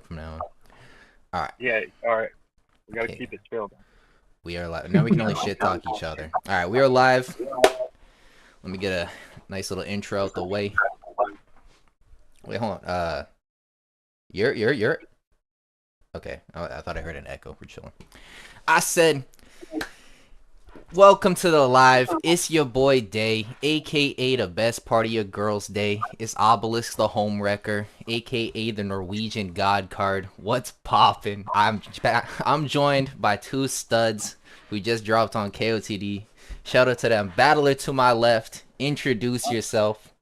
from now on. All right. Yeah, all right. We gotta Okay. keep it chill. We are live. Now we can only shit talk each other. All right. We are live. Let me get a nice little intro out the way. Wait, hold on. You're. Okay. I thought I heard an echo. We're chilling. I said, welcome to the live. It's your boy Day, aka the best part of your girl's day. It's Obelisk the home wrecker, aka the Norwegian god card. What's poppin'? I'm joined by two studs who just dropped on KOTD. Shout out to them. Battler to my left. Introduce yourself.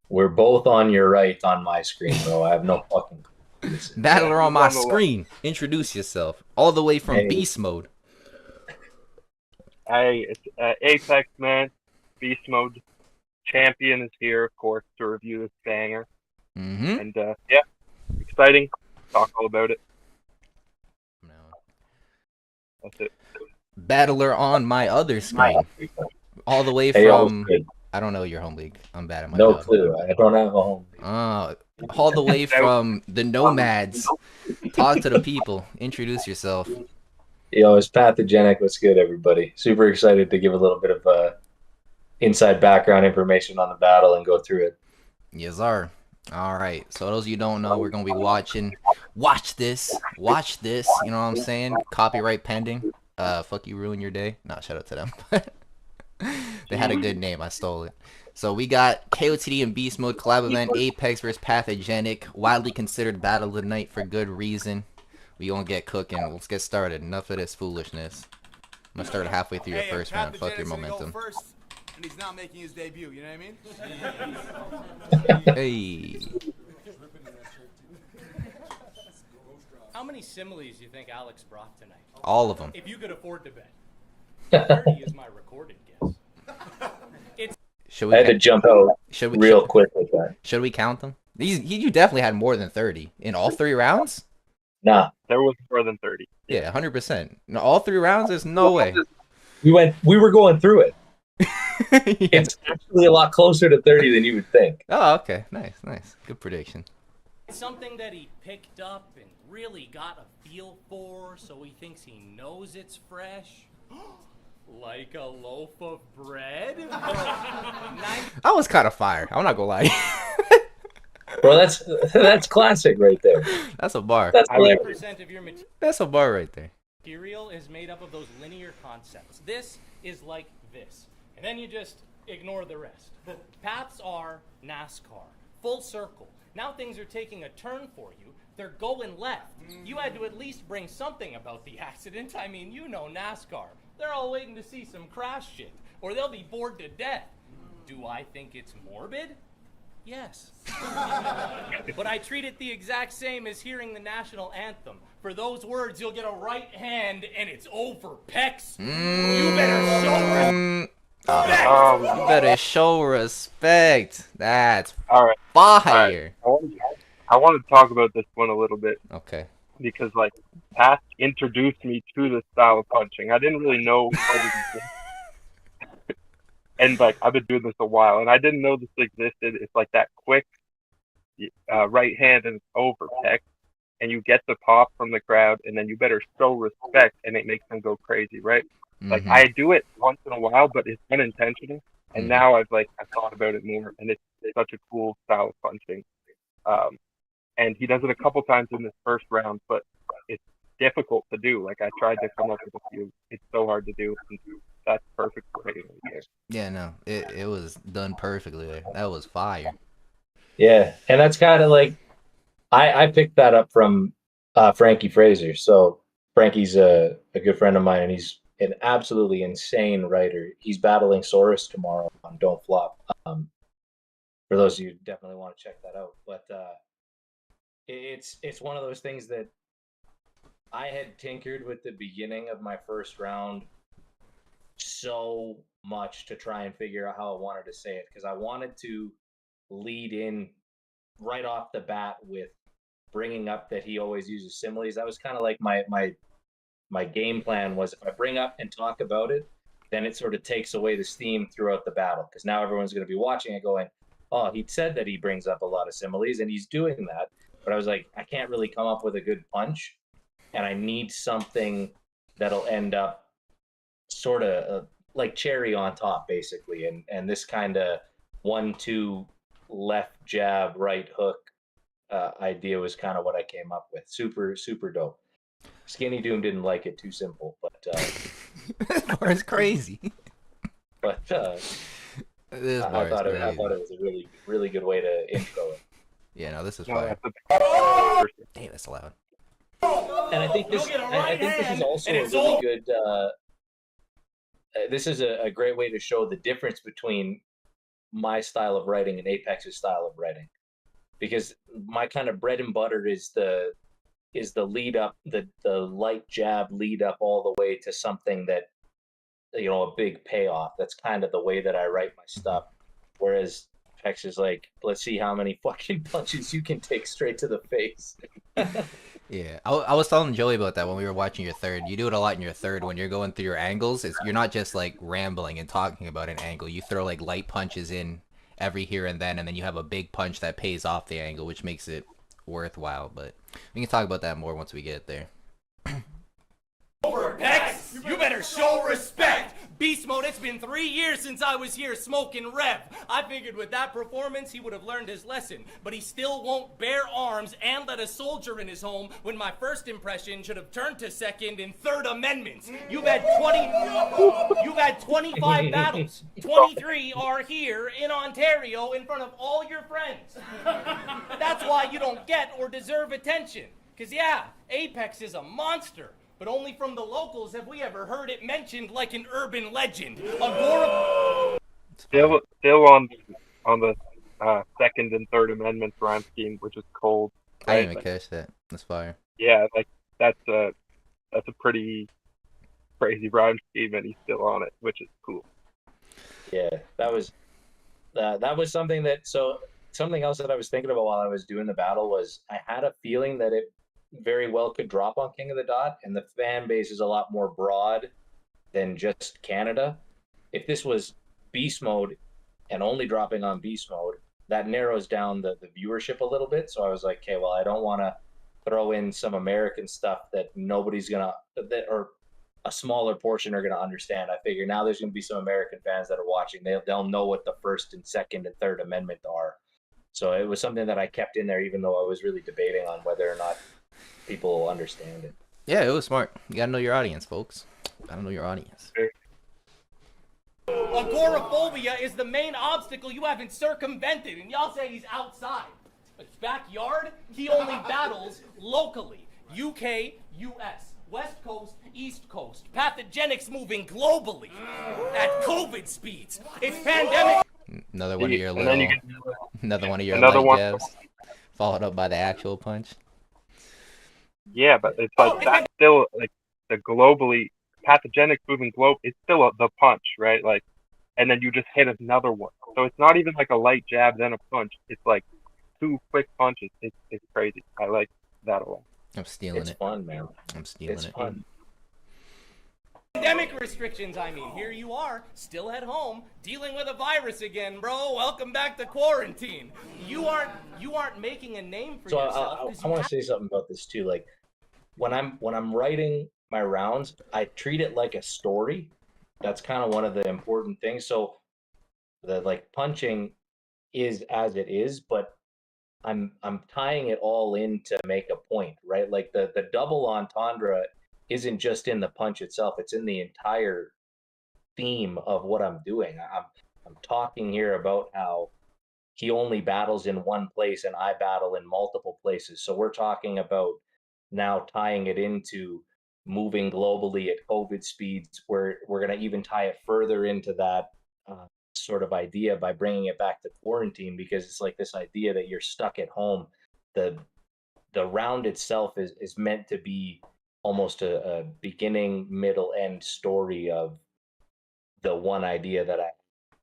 We're both on your right on my screen, bro. I have no fucking clue. Battler on my screen. Introduce yourself. All the way from beast mode. Hey, it's Apex, man. Beast mode. Champion is here, of course, to review this banger. Mm-hmm. And yeah, exciting. Talk all about it. No. That's it. Battler on my other screen. All the way from... I don't know your home league. I'm bad at my No job. clue. I don't have a home league. All the way from the Nomads. Talk to the people. Introduce yourself. Yo, it's Pathogenic. What's good, everybody? Super excited to give a little bit of inside background information on the battle and go through it. Yes, sir. All right. So those of you who don't know, we're going to be watching. Watch this. Watch this. You know what I'm saying? Copyright pending. Fuck you, ruin your day. Nah, shout out to them. They had a good name. I stole it. So we got KOTD and Beast Mode collab event, Apex vs Pathogenic, widely considered battle of the night for good reason. We gonna get cooking. Let's get started. Enough of this foolishness. I'm gonna start halfway through your first round. Fuck your momentum. First, and he's not making his debut. You know what I mean? Hey. How many similes do you think Alex brought tonight? All of them. If you could afford to bet. 30 is my recorded guess. Should we I had to jump out real quick with that. Should we count them? You definitely had more than 30 in all 3 rounds. Nah, there was more than 30. Yeah, 100%. No, all 3 rounds. There's no way. We were going through it. Yeah. It's actually a lot closer to 30 than you would think. Oh, okay. Nice. Good prediction. Something that he picked up and really got a feel for, so he thinks he knows it's fresh. Like a loaf of bread? That was kind of fire. I'm not gonna lie. Bro, that's classic right there. That's a bar. That's percent of your That's a bar right there. material is made up of those linear concepts. This is like this. And then you just ignore the rest. Paths are NASCAR. Full circle. Now things are taking a turn for you. They're going left. You had to at least bring something about the accident. I mean, you know NASCAR. They're all waiting to see some crash shit, or they'll be bored to death. Do I think it's morbid? Yes. But I treat it the exact same as hearing the national anthem. For those words, you'll get a right hand, and it's over, Pecs. You better show respect. You better show respect. That's All right. fire. All right. I want to talk about this one a little bit. Okay. Because, like, Pat introduced me to the style of punching. I didn't really know what it existed. And, like, I've been doing this a while, and I didn't know this existed. It's like that quick right hand and it's over peck, and you get the pop from the crowd, and then you better show respect, and it makes them go crazy, right? Like, I do it once in a while, but it's unintentional. And now I've thought about it more, and it's such a cool style of punching. And he does it a couple times in this first round, but it's difficult to do. Like, I tried to come up with a few. It's so hard to do. And that's perfect for hitting here. Yeah, no, it was done perfectly there. That was fire. Yeah, and that's kind of like, I picked that up from Frankie Fraser. So Frankie's a good friend of mine, and he's an absolutely insane writer. He's battling Saurus tomorrow on Don't Flop. For those of you who definitely want to check that out. But it's one of those things that I had tinkered with the beginning of my first round so much to try and figure out how I wanted to say it, because I wanted to lead in right off the bat with bringing up that he always uses similes. That was kind of like my game plan was, if I bring up and talk about it, then it sort of takes away the steam throughout the battle, because now everyone's going to be watching it going, oh, he said that he brings up a lot of similes, and he's doing that. but I was like, I can't really come up with a good punch, and I need something that'll end up sort of like cherry on top, basically. And this kind of 1-2 left jab, right hook idea was kind of what I came up with. Super, super dope. Skinny Doom didn't like it, too simple, but This bar is crazy. This I bar is thought crazy. it was a really, really good way to intro it. Yeah, no, this is No, fire. that's Damn, that's loud. And I think this, I think this is also a really good. This is a great way to show the difference between my style of writing and Apex's style of writing, because my kind of bread and butter is the lead up, the light jab lead up all the way to something that, you know, a big payoff. That's kind of the way that I write my stuff. Whereas Apex is like, let's see how many fucking punches you can take straight to the face. Yeah, I was telling Joey about that when we were watching your third. You do it a lot in your third when you're going through your angles. You're not just like rambling and talking about an angle. You throw like light punches in every here and then you have a big punch that pays off the angle, which makes it worthwhile. But we can talk about that more once we get there. X, you better show respect. Beast Mode, it's been 3 years since I was here smoking Rev. I figured with that performance he would have learned his lesson, but he still won't bear arms and let a soldier in his home when my first impression should have turned to second and third amendments. You've had 25 battles. 23 are here in Ontario in front of all your friends. That's why you don't get or deserve attention. Cause yeah, Apex is a monster. But only from the locals have we ever heard it mentioned like an urban legend. still on the Second and Third Amendments rhyme scheme, which is cold. I Right? didn't even catch that. That's fire. Yeah, like that's a pretty crazy rhyme scheme, and he's still on it, which is cool. Yeah, that was something that. So something else that I was thinking about while I was doing the battle was I had a feeling that it very well could drop on King of the Dot, and the fan base is a lot more broad than just Canada. If this was Beast Mode and only dropping on Beast Mode, that narrows down the viewership a little bit. So I was like, okay, well, I don't want to throw in some American stuff that nobody's gonna, or a smaller portion are gonna understand. I figure now there's gonna be some American fans that are watching. They'll know what the First and Second and Third Amendment are. So it was something that I kept in there, even though I was really debating on whether or not people understand it. Yeah, it was smart. You gotta know your audience, folks. Gotta know your audience. Agoraphobia is the main obstacle you haven't circumvented, and y'all say he's outside. His backyard, he only battles locally. UK, US, West Coast, East Coast. Pathogenic's moving globally at COVID speeds. It's pandemic. Another one of your And then you little, get another one of your another light one. jabs, followed up by the actual punch. Yeah, but it's like that's still like the globally pathogenic moving globe. It's still the punch, right? Like, and then you just hit another one. So it's not even like a light jab then a punch. It's like 2 quick punches. It's crazy. I like that a lot. I'm stealing It's it. fun, man. I'm stealing It's it. fun. Pandemic restrictions, I mean. Here you are, still at home, dealing with a virus again, bro. Welcome back to quarantine. You aren't making a name for So yourself. 'cause I you want to say something about this too. Like when I'm writing my rounds, I treat it like a story. That's kind of one of the important things. So the like punching is as it is, but I'm tying it all in to make a point, right? Like the double entendre isn't just in the punch itself; it's in the entire theme of what I'm doing. I'm talking here about how he only battles in one place and I battle in multiple places. So we're talking about now tying it into moving globally at COVID speeds. We're going to even tie it further into that sort of idea by bringing it back to quarantine, because it's like this idea that you're stuck at home. The round itself is meant to be almost a beginning, middle, end story of the one idea that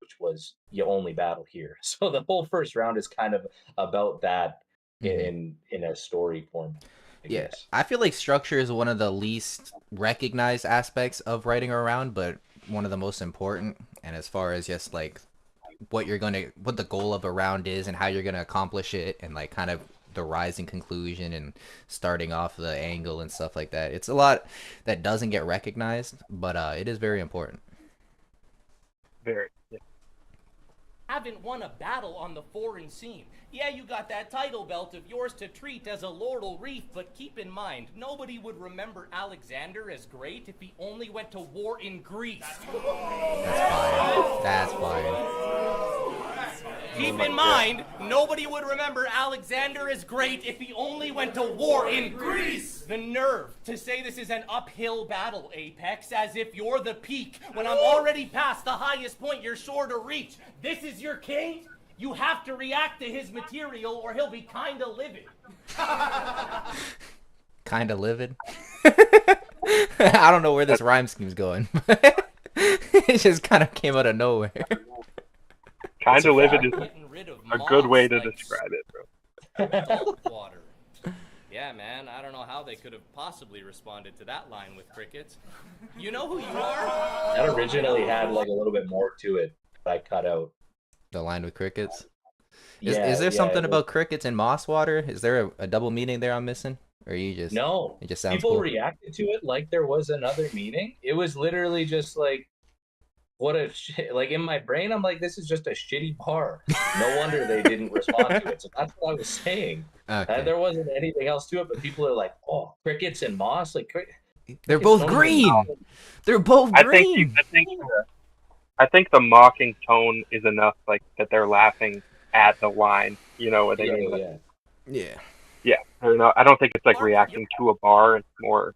which was you only battle here. So the whole first round is kind of about that in a story form. I guess. I feel like structure is one of the least recognized aspects of writing a round, but one of the most important. And as far as just like what the goal of a round is and how you're gonna accomplish it, and like kind of the rising conclusion and starting off the angle and stuff like that. It's a lot that doesn't get recognized, but it is very important. Very. Yeah. Haven't won a battle on the foreign scene. Yeah, you got that title belt of yours to treat as a laurel wreath, but keep in mind, nobody would remember Alexander as great if he only went to war in Greece. That's fire. That's fire. Keep in mind, nobody would remember Alexander as great if he only went to war in Greece. The nerve to say this is an uphill battle, Apex, as if you're the peak, when I'm already past the highest point you're sure to reach. This is your king? You have to react to his material or he'll be kinda livid. Kinda livid? I don't know where this rhyme scheme's going. It just kind of came out of nowhere. Kind of livid is Getting rid of a good way to like describe it, bro. salt water. Yeah, man, I don't know how they could have possibly responded to that line with crickets. You know who you are? That originally had like a little bit more to it that I cut out. The line with crickets. Yeah, Is there yeah, something it about crickets and moss water? Is there a double meaning there I'm missing? Or you just No, it just sounds people cool? reacted to it like there was another meaning. It was literally just like, what a shit. Like in my brain, I'm like, this is just a shitty bar. No wonder they didn't respond to it. So that's what I was saying. Okay. There wasn't anything else to it, but people are like, oh, crickets and moss, like They're crickets both don't even green. know. They're both green. I think the mocking tone is enough, like that they're laughing at the line. You know what I mean? Like, Yeah. Yeah. yeah. I don't think it's like reacting to a bar. It's more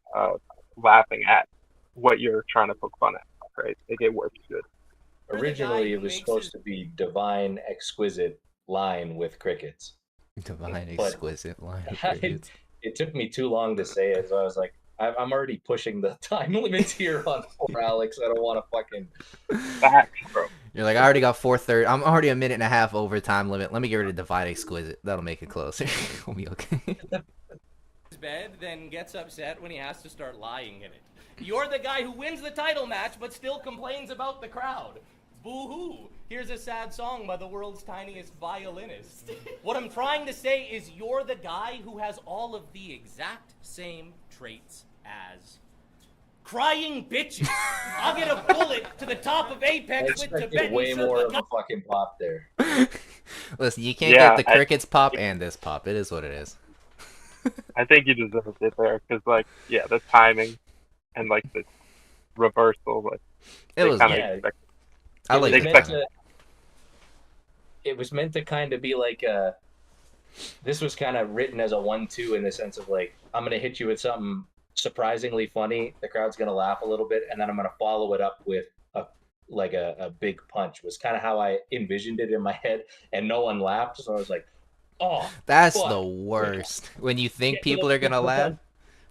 laughing at what you're trying to poke fun at. Right? Like it works good. Originally, it was supposed to be divine, exquisite line with crickets. Divine, But exquisite line. of it, crickets. it took me too long to say it, so I was like, I'm already pushing the time limits here on poor Alex. I don't want to fucking. Facts, bro. You're like, I already got 4:30. I'm already a minute and a half over time limit. Let me get rid of divine, exquisite. That'll make it closer. We'll be okay. His bed, then gets upset when he has to start lying in it. You're the guy who wins the title match but still complains about the crowd. Boo-hoo. Here's a sad song by the world's tiniest violinist. What I'm trying to say is you're the guy who has all of the exact same traits as crying bitches. I'll get a bullet to the top of I Apex with expected Tibetan way more of circle. a fucking pop there. Listen, you can't Yeah, get the crickets pop and this pop. It is what it is. I think you deserved it there because, like, yeah, the timing and like the reversal, like It was. kind of yeah. expect. I It like was the meant timing. it was meant to kind of be like a. This was kind of written as a 1-2 in the sense of like, I'm gonna hit you with something surprisingly funny. The crowd's gonna laugh a little bit, and then I'm gonna follow it up with a big punch. Was kind of how I envisioned it in my head, and no one laughed, so I was like, oh, That's fuck. the worst. When you think Yeah, people are gonna laugh.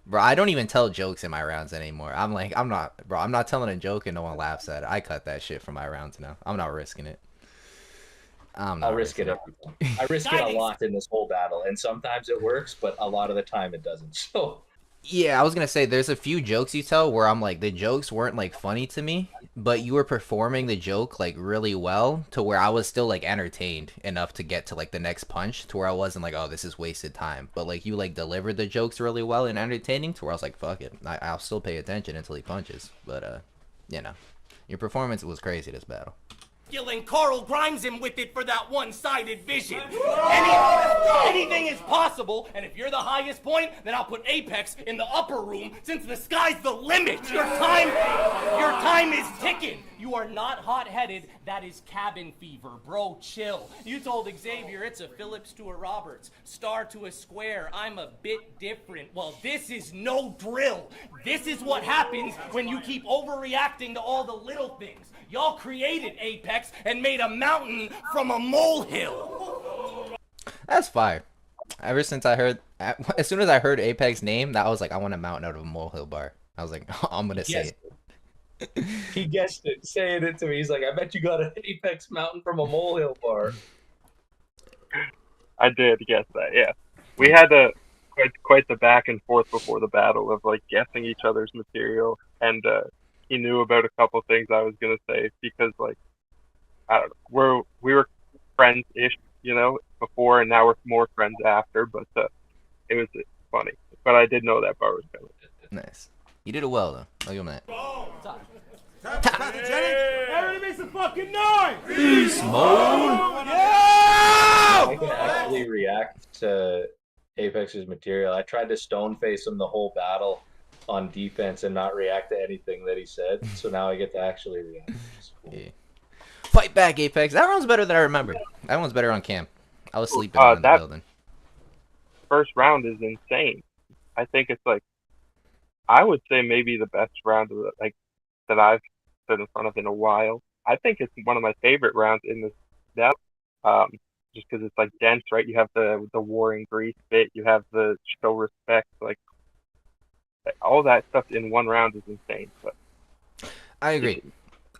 Bro, I don't even tell jokes in my rounds anymore. I'm like, I'm not telling a joke and no one laughs at it. I cut that shit from my rounds now. I'm not risking it. I'll risk it every time. I risk it a lot in this whole battle, and sometimes it works, but a lot of the time it doesn't. So Yeah, I was gonna say there's a few jokes you tell where I'm like the jokes weren't like funny to me, but you were performing the joke like really well to where I was still like entertained enough to get to like the next punch to where I wasn't like, oh, this is wasted time. But like you like delivered the jokes really well and entertaining to where I was like, fuck it, I'll still pay attention until he punches. But you know, your performance was crazy this battle. And Carl Grimes him with it for that one-sided vision. Anything is possible, and if you're the highest point, then I'll put Apex in the upper room since the sky's the limit. Your time is ticking. You are not hot-headed. That is cabin fever, bro. Chill. You told Xavier it's a Phillips to a Roberts, star to a square. I'm a bit different. Well, this is no drill. This is what happens when you keep overreacting to all the little things. Y'all created Apex and made a mountain from a molehill. That's fire. Ever since I heard, as soon as I heard Apex name, that was like, I want a mountain out of a molehill bar. I was like, I'm gonna say it. he guessed it, saying it to me. He's like, I bet you got an Apex Mountain from a molehill bar. I did guess that. Yeah, we had quite the back and forth before the battle of like guessing each other's material, and he knew about a couple things I was gonna say because like I don't know, we were friends-ish, you know, before, and now we're more friends after. But it was funny. But I did know that bar was coming. Nice. You did it well though. I'll give him that. Pathogenic. Everybody make some fucking noise. Beast mode. I can actually react to Apex's material. I tried to stone face him the whole battle on defense and not react to anything that he said. So now I get to actually react. Cool. Yeah. Fight back, Apex. That round's better than I remember. That one's better on cam. I was sleeping in the building. First round is insane. I think it's like, I would say maybe the best round like that I've stood in front of in a while. I think it's one of my favorite rounds in this depth. Just because it's like dense, right? You have the warring Greece bit, you have the show respect, like all that stuff in one round is insane. But I agree.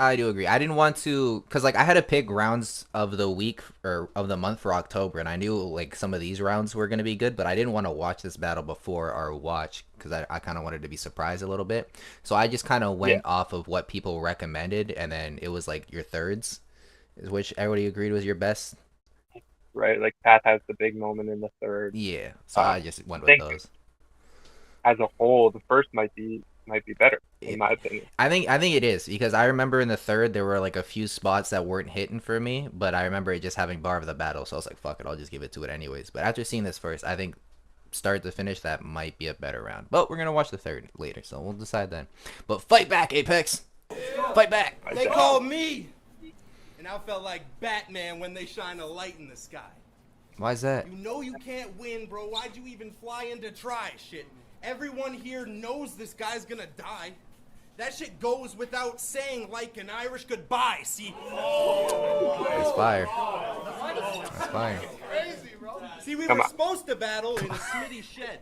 I do agree. I didn't want to, because like I had to pick rounds of the week or of the month for October, and I knew like some of these rounds were going to be good, but I didn't want to watch this battle before our watch because I kind of wanted to be surprised a little bit. So I just kind of went off of what people recommended, and then it was like your thirds, which everybody agreed was your best. Right, like Pat has the big moment in the third. Yeah, so I just went with those. As a whole, the first might be better in my opinion. I think it is because I remember in the third there were like a few spots that weren't hitting for me, but I remember it just having bar of the battle, so I was like, fuck it, I'll just give it to it anyways. But after seeing this first, I think start to finish that might be a better round. But we're gonna watch the third later, so we'll decide then. But fight back, Apex! Fight back! They called me, and I felt like Batman when they shine a light in the sky. Why's that? You know you can't win, bro. Why'd you even fly in to try shit? Everyone here knows this guy's gonna die. That shit goes without saying, like an Irish goodbye, see? It's fire. That's fire. Crazy, bro. See, we were supposed to battle in Smitty's shed.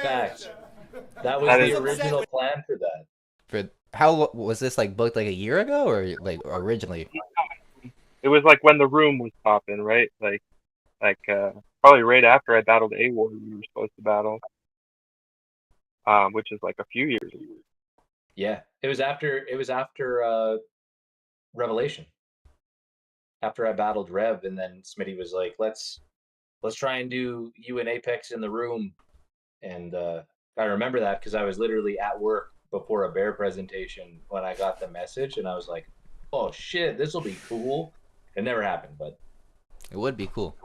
Facts. That was the original plan for that. For how was this like booked like a year ago or like originally? It was like when the room was popping, right? Like probably right after I battled A-War, we were supposed to battle. Which is like a few years ago. Yeah, it was after Revelation. After I battled Rev, and then Smitty was like, "Let's try and do you and Apex in the room." And I remember that because I was literally at work before a bear presentation when I got the message, and I was like, "Oh shit, this will be cool." It never happened, but it would be cool.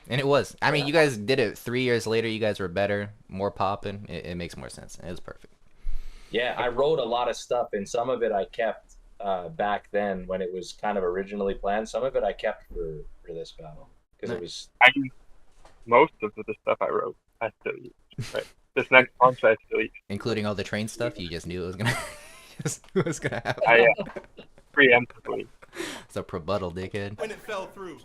And it was. I mean, you guys did it 3 years later. You guys were better, more popping. It makes more sense. It was perfect. Yeah, I wrote a lot of stuff, and some of it I kept back then when it was kind of originally planned. Some of it I kept for this battle because it was. I used most of the stuff I wrote. I still use. Right. This next punch I still use. Including all the train stuff. You just knew it was gonna. Just knew it was gonna happen. Preemptively. It's a rebuttal, dickhead. When it fell through.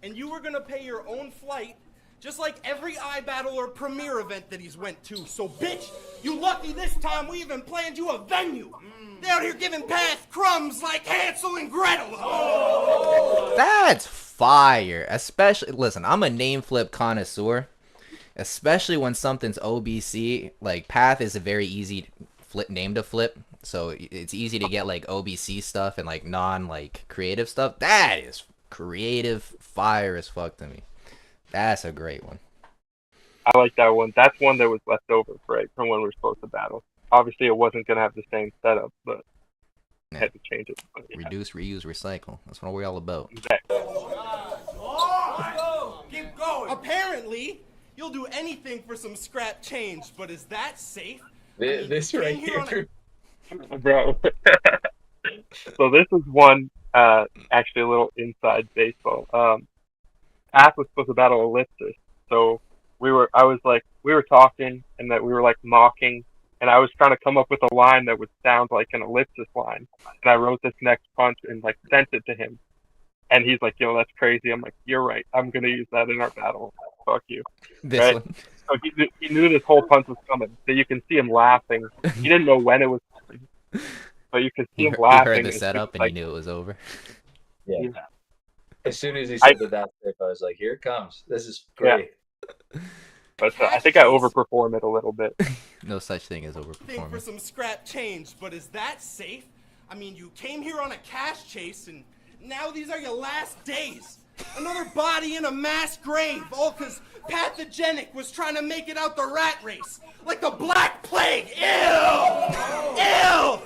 And you were gonna pay your own flight, just like every iBattle or premiere event that he's went to. So, bitch, you lucky this time we even planned you a venue. They out here giving Path crumbs like Hansel and Gretel. Oh. That's fire. Especially, listen, I'm a name flip connoisseur. Especially when something's OBC. Like, Path is a very easy name to flip. So, it's easy to get, like, OBC stuff and, like, non-like, creative stuff. That is creative fire as fuck to me. That's a great one. I like that one. That's one that was left over, right, from when we were supposed to battle. Obviously, it wasn't going to have the same setup, but I had to change it. But, yeah. Reduce, reuse, recycle. That's what we're all about. Exactly. Keep going. Apparently, you'll do anything for some scrap change, but is that safe? This right here. Bro. So this is one, actually a little inside baseball. Path was supposed to battle Ellipsis. So we were talking and that we were like mocking, and I was trying to come up with a line that would sound like an Ellipsis line. And I wrote this next punch and like sent it to him. And he's like, "Yo, that's crazy." I'm like, "You're right. I'm gonna use that in our battle. Fuck you." This right? one. So he knew this whole punch was coming. So you can see him laughing. He didn't know when it was coming, but you can see him laughing. You heard the setup and like, you knew it was over. Yeah. As soon as he said that tip, I was like, "Here it comes. This is great." Yeah. But I think I overperform it a little bit. No such thing as Think for overperforming. some scrap change, but is that safe? I mean, you came here on a cash chase, and now these are your last days. Another body in a mass grave, all because Pathogenic was trying to make it out the rat race. Like the Black Plague. Ew! Ew!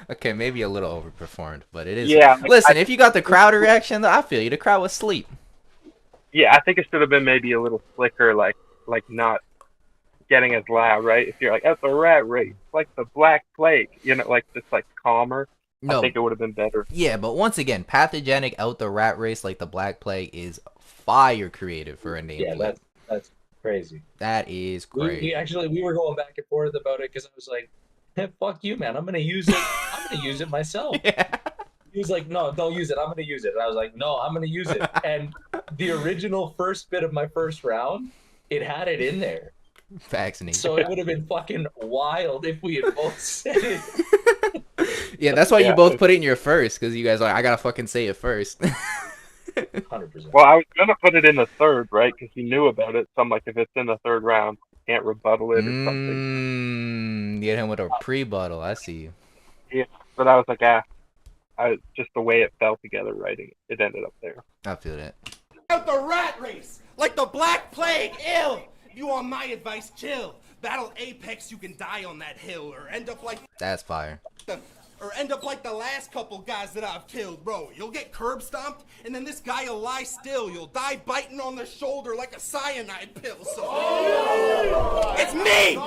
Okay, maybe a little overperformed, but it is. Yeah. Listen, if you got the crowd reaction, I feel you. The crowd was asleep. Yeah, I think it should have been maybe a little slicker, like not getting as loud, right? If you're like, that's a rat race, like the Black Plague, you know, like just like calmer. No. I think it would have been better. Yeah, but once again, Pathogenic out the rat race like the Black Plague is fire creative for a name. Yeah, that's crazy. That is great. We were going back and forth about it because I was like, hey, fuck you, man. I'm gonna use it. I'm gonna use it myself. Yeah. He was like, no, don't use it. I'm gonna use it. And I was like, no, I'm gonna use it. And the original first bit of my first round, it had it in there. Vaccinated. So it would have been fucking wild if we had both said it. Yeah, that's why you both put it in your first, because you guys are like, I gotta fucking say it first. 100%. Well, I was gonna put it in the third, right? Because he knew about it. So I'm like, if it's in the third round, can't rebuttal it or something. Get him with a pre-buttal. I see you. Yeah, but I was like, just the way it fell together, writing it ended up there. I feel that. Out the rat race, like the Black Plague. Ew! If you want my advice, chill. Battle Apex, you can die on that hill, or end up like That's fire. the last couple guys that I've killed, bro. You'll get curb stomped, and then this guy will lie still. You'll die biting on the shoulder like a cyanide pill. So it's me.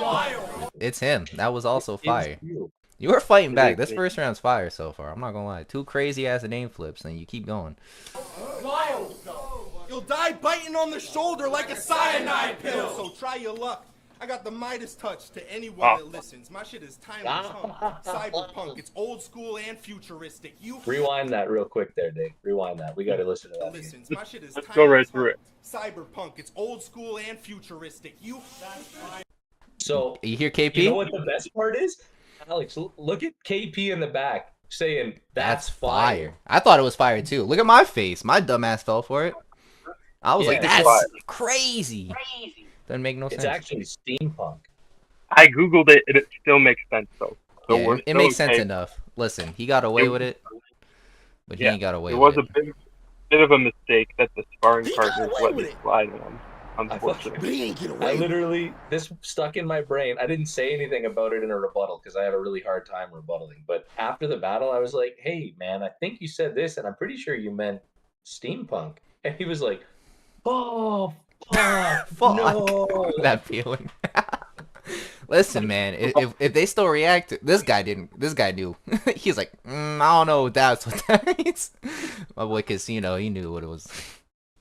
It's him. That was also fire. It's you. You were fighting back. This first round's fire so far. I'm not gonna lie. 2 crazy ass name flips, and you keep going. You'll die biting on the shoulder like a cyanide pill. So try your luck. I got the Midas touch to anyone that listens. My shit is timeless, cyberpunk. It's old school and futuristic. You Rewind that real quick there, Dave. Rewind that. We got to listen to that. listens. My shit is Let's timeless. go right through it. Cyberpunk. It's old school and futuristic. So You hear KP? you know what the best part is? Alex, look at KP in the back saying that's fire. I thought it was fire too. Look at my face. My dumbass fell for it. I was Yeah, like, it's that's fire. crazy. Doesn't make no It's sense. actually steampunk. I googled it, and it still makes sense though. So Yeah, we're it still makes sense okay. enough. Listen, he got away with it, but he Yeah, ain't got away It with was it. a bit of a mistake that the sparring He got partners away let with me it. slide on. Unfortunately. He ain't get I literally, this stuck in my brain. I didn't say anything about it in a rebuttal because I have a really hard time rebuttaling. But after the battle, I was like, hey, man, I think you said this, and I'm pretty sure you meant steampunk. And he was like, oh, fuck, Fuck. no. That feeling. Listen, man, if they still react, this guy didn't. This guy knew. He's like, I don't know if that's what that means. My boy Casino, he knew what it was.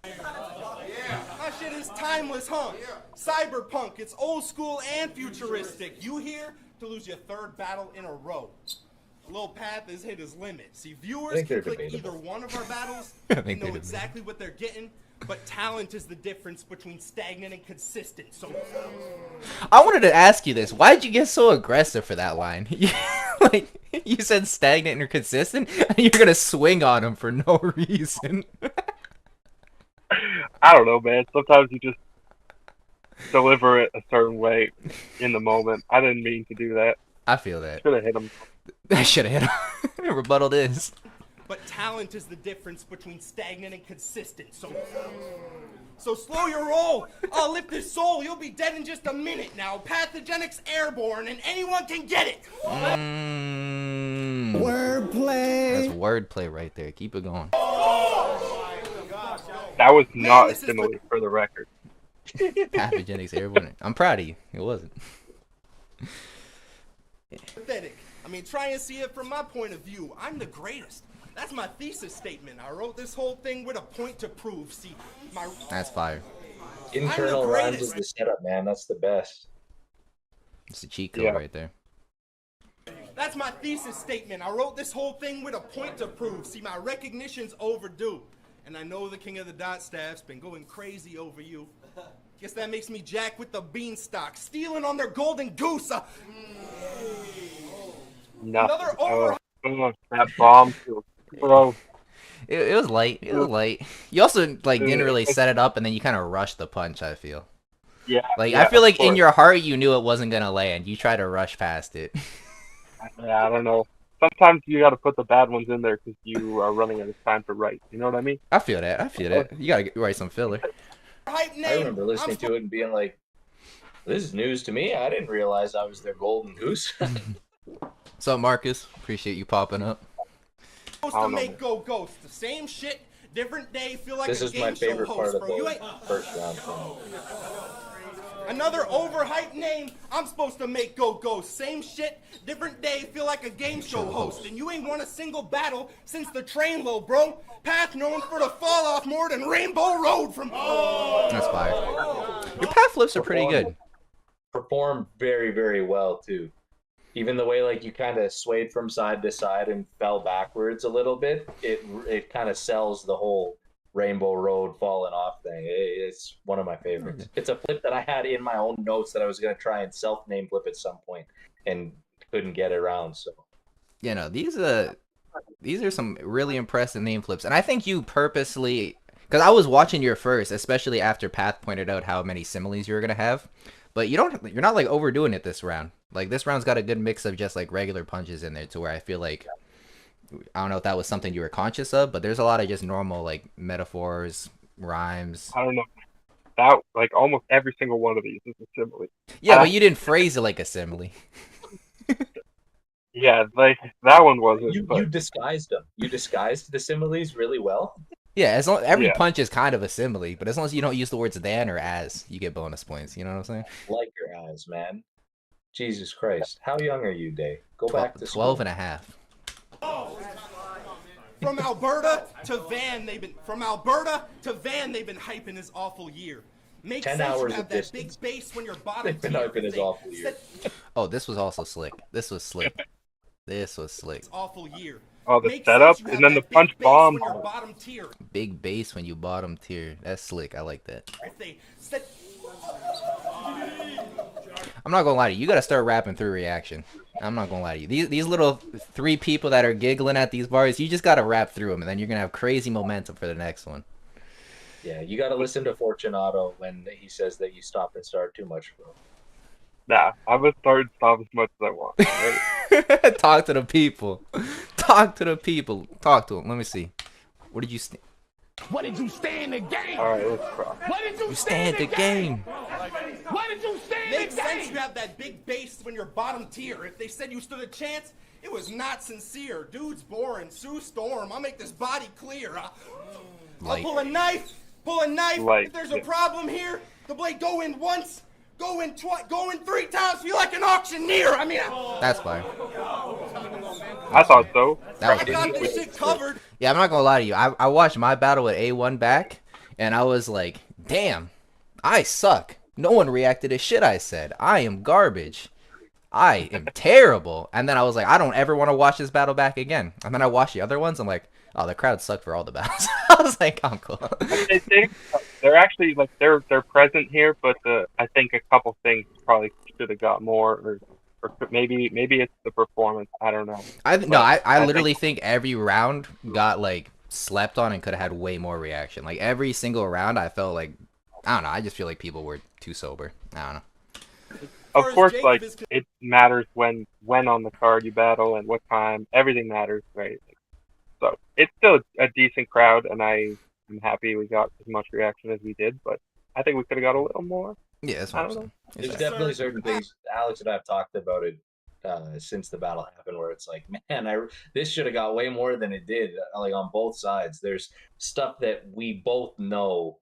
My shit is timeless, huh? Cyberpunk. It's old school and futuristic. You here to lose your third battle in a row. Lil Path has hit his limit. See, viewers think can they're click debatable. either one of our battles I and think know they're exactly what they're getting, but talent is the difference between stagnant and consistent. So I wanted to ask you this. Why did you get so aggressive for that line? Like, you said stagnant and consistent, and you're gonna swing on him for no reason. I don't know, man. Sometimes you just deliver it a certain way in the moment. I didn't mean to do that. I feel that. Should have hit him. I should have hit him. Rebuttal this. but talent is the difference between stagnant and consistent. So slow your roll. I'll lift his soul. You'll be dead in just a minute now. Pathogenic's airborne, and anyone can get it. Wordplay. That's wordplay right there. Keep it going. That was not a this is simile for the record. Pathogenic's airborne. I'm proud of you. It wasn't. Pathetic. I mean, try and see it from my point of view. I'm the greatest. That's my thesis statement. I wrote this whole thing with a point to prove. See, That's fire. Internal I'm the rhymes greatest. is the setup, man. That's the best. It's a cheat code Yeah. right there. That's my thesis statement. I wrote this whole thing with a point to prove. See, my recognition's overdue. And I know the king of the dot staff's been going crazy over you. Guess that makes me Jack with the beanstalk, stealing on their golden goose. Nothing. Another over. That bomb feels bro. It was light. It was light. You also didn't really set it up, and then you kind of rushed the punch. I feel. Yeah. I feel like in your heart you knew it wasn't gonna land. You tried to rush past it. I don't know. sometimes you got to put the bad ones in there because you are running out of time to write. You know what I mean? I feel that. I feel that. You gotta write some filler. Hype I name. remember listening to it and being like, "This is news to me. I didn't realize I was their golden goose." What's up, Marcus? Appreciate you popping up. Supposed to make Go Ghost. The same shit, different day. Feel like This a is game my show favorite part host, of bro. You the ain't first round. another overhyped name. I'm supposed to make Go Ghost. Same shit, different day. Feel like a game show host, and you ain't won a single battle since the train low, bro. Path known for the fall off more than Rainbow Road from. That's fire. Your path flips are pretty good. Performed very, very well too. Even the way like you kind of swayed from side to side and fell backwards a little bit, it kind of sells the whole Rainbow Road falling off thing. It's one of my favorites. It's a flip that I had in my own notes that I was gonna try and self-name flip at some point and couldn't get around. So You know, these are some really impressive name flips, and I think you purposely, because I was watching your first, especially after Path pointed out how many similes you were gonna have, but you're not like overdoing it this round. Like this round's got a good mix of just like regular punches in there, to where I feel like, I don't know if that was something you were conscious of, but there's a lot of just normal like metaphors, rhymes. I don't know. That like almost every single one of these is a simile. Yeah, but you didn't phrase it like a simile. Yeah, like that one wasn't. you disguised them. You disguised the similes really well. Yeah, as long every Yeah. punch is kind of a simile, but as long as you don't use the words "than" or "as," you get bonus points. You know what I'm saying? Like your eyes, man. Jesus Christ. How young are you, Dave? Go back to 12 and a half. From Alberta to Van, they've been hyping his awful year. Makes 10 sense. hours You have of that distance. big bass when you're bottom They've been tier. hyping his awful year. Oh, this was also slick. This was slick. This was slick. Awful year. Oh, the Makes setup, sense you and have then the that big punch bass bomb. when you're bottom tier. Big bass when you bottom tier. That's slick. I like that. If they said, I'm not gonna lie to you. You gotta start rapping through reaction. I'm not gonna lie to you. These little 3 people that are giggling at these bars, you just gotta rap through them, and then you're gonna have crazy momentum for the next one. Yeah, you got to listen to Fortunato when he says that you stop and start too much, bro. Nah, I would start and stop as much as I want. Right? Talk to the people. Talk to the people. Talk to them. Let me see. What did you What did you stay in the game? All right, let's try. What did you stand the game? What did you stay in makes the sense game? you have that big bass when you're bottom tier. If they said you stood a chance, it was not sincere. Dude's boring. Sue Storm. I'll make this body clear. I'll Light. pull a knife. Pull a knife. Light, If there's a yeah. problem here, the blade go in once, go in twice, go in 3 times. Feel like an auctioneer. I mean, That's fine. I thought so. That was I got good. this shit covered. Yeah, I'm not gonna lie to you. I watched my battle with A1 back, and I was like, damn, I suck. No one reacted to shit I said. I am garbage. I am terrible. And then I was like, I don't ever want to watch this battle back again. And then I watched the other ones. I'm like, oh, the crowd sucked for all the battles. I was like, I'm cool. They're actually like they're present here, but I think a couple things probably should have got more, or maybe it's the performance. I don't know. I literally think every round got like slept on and could have had way more reaction. Like every single round, I felt like, I don't know. I just feel like people were too sober. I don't know. Of far as course, Jacob like is it matters when on the card you battle and what time. Everything matters, right? So it's still a decent crowd, and I'm happy we got as much reaction as we did. But I think we could have got a little more. Yeah, that's I what I'm don't saying. There's It's definitely certain things. Alex and I have talked about it since the battle happened, where it's like, man, this should have got way more than it did. Like on both sides, there's stuff that we both know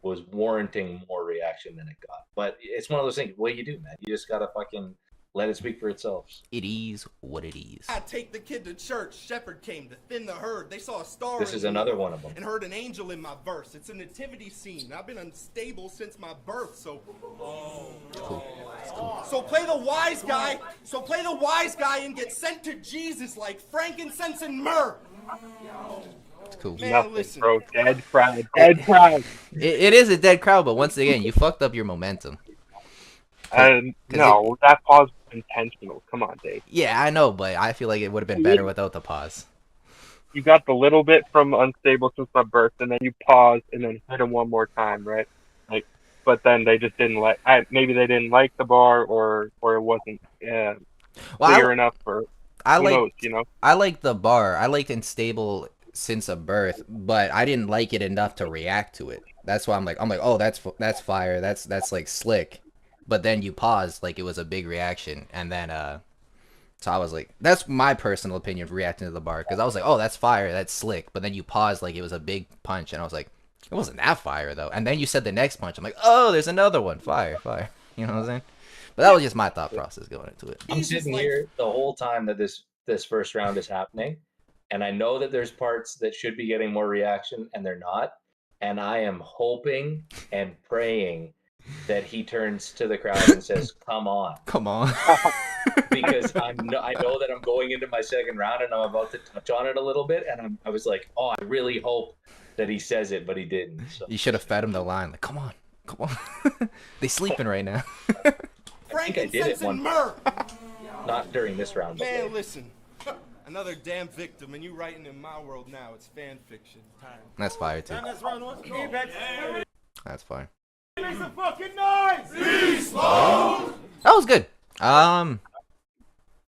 was warranting more reaction than it got. But it's one of those things. What do you do, man? You just gotta fucking let it speak for itself. It is what it is. I take the kid to church. Shepherd came to thin the herd. They saw a star. This in is me another one of them. And heard an angel in my verse. It's a nativity scene. I've been unstable since my birth. So, so play the wise guy. So play the wise guy and get sent to Jesus like frankincense and myrrh. It's cool. Man, Nothing, listen. bro. Dead crowd. Dead crowd. It is a dead crowd, but once again, you fucked up your momentum. No, that pause was intentional. Come on, Dave. Yeah, I know, but I feel like it would have been better without the pause. You got the little bit from unstable since my birth, and then you paused and then hit him one more time, right? Like, but then they just didn't like. Maybe they didn't like the bar, or it wasn't Well, clear enough for. I who like knows, you know? I like the bar. I liked Unstable since a birth, but I didn't like it enough to react to it. That's why I'm like, oh, that's fire. That's like slick. But then you paused like it was a big reaction, and then so I was like, that's my personal opinion of reacting to the bar, because I was like, oh, that's fire, that's slick. But then you paused like it was a big punch, and I was like, it wasn't that fire though. And then you said the next punch, I'm like, oh, there's another one, fire, fire. You know what I'm saying? But that was just my thought process going into it. I'm sitting here the whole time that this first round is happening, and I know that there's parts that should be getting more reaction, and they're not. And I am hoping and praying that he turns to the crowd and says, "Come on." Come on. Because I know that I'm going into my second round and I'm about to touch on it a little bit, and I was like, oh, I really hope that he says it, but he didn't. So. You should have fed him the line, like, come on. They sleeping right now. I think I did it one, not during this round. Man, listen. Another damn victim, and you writing in my world now. It's fan fiction time. That's fire too. That's fire. Make some fucking noise! That was good.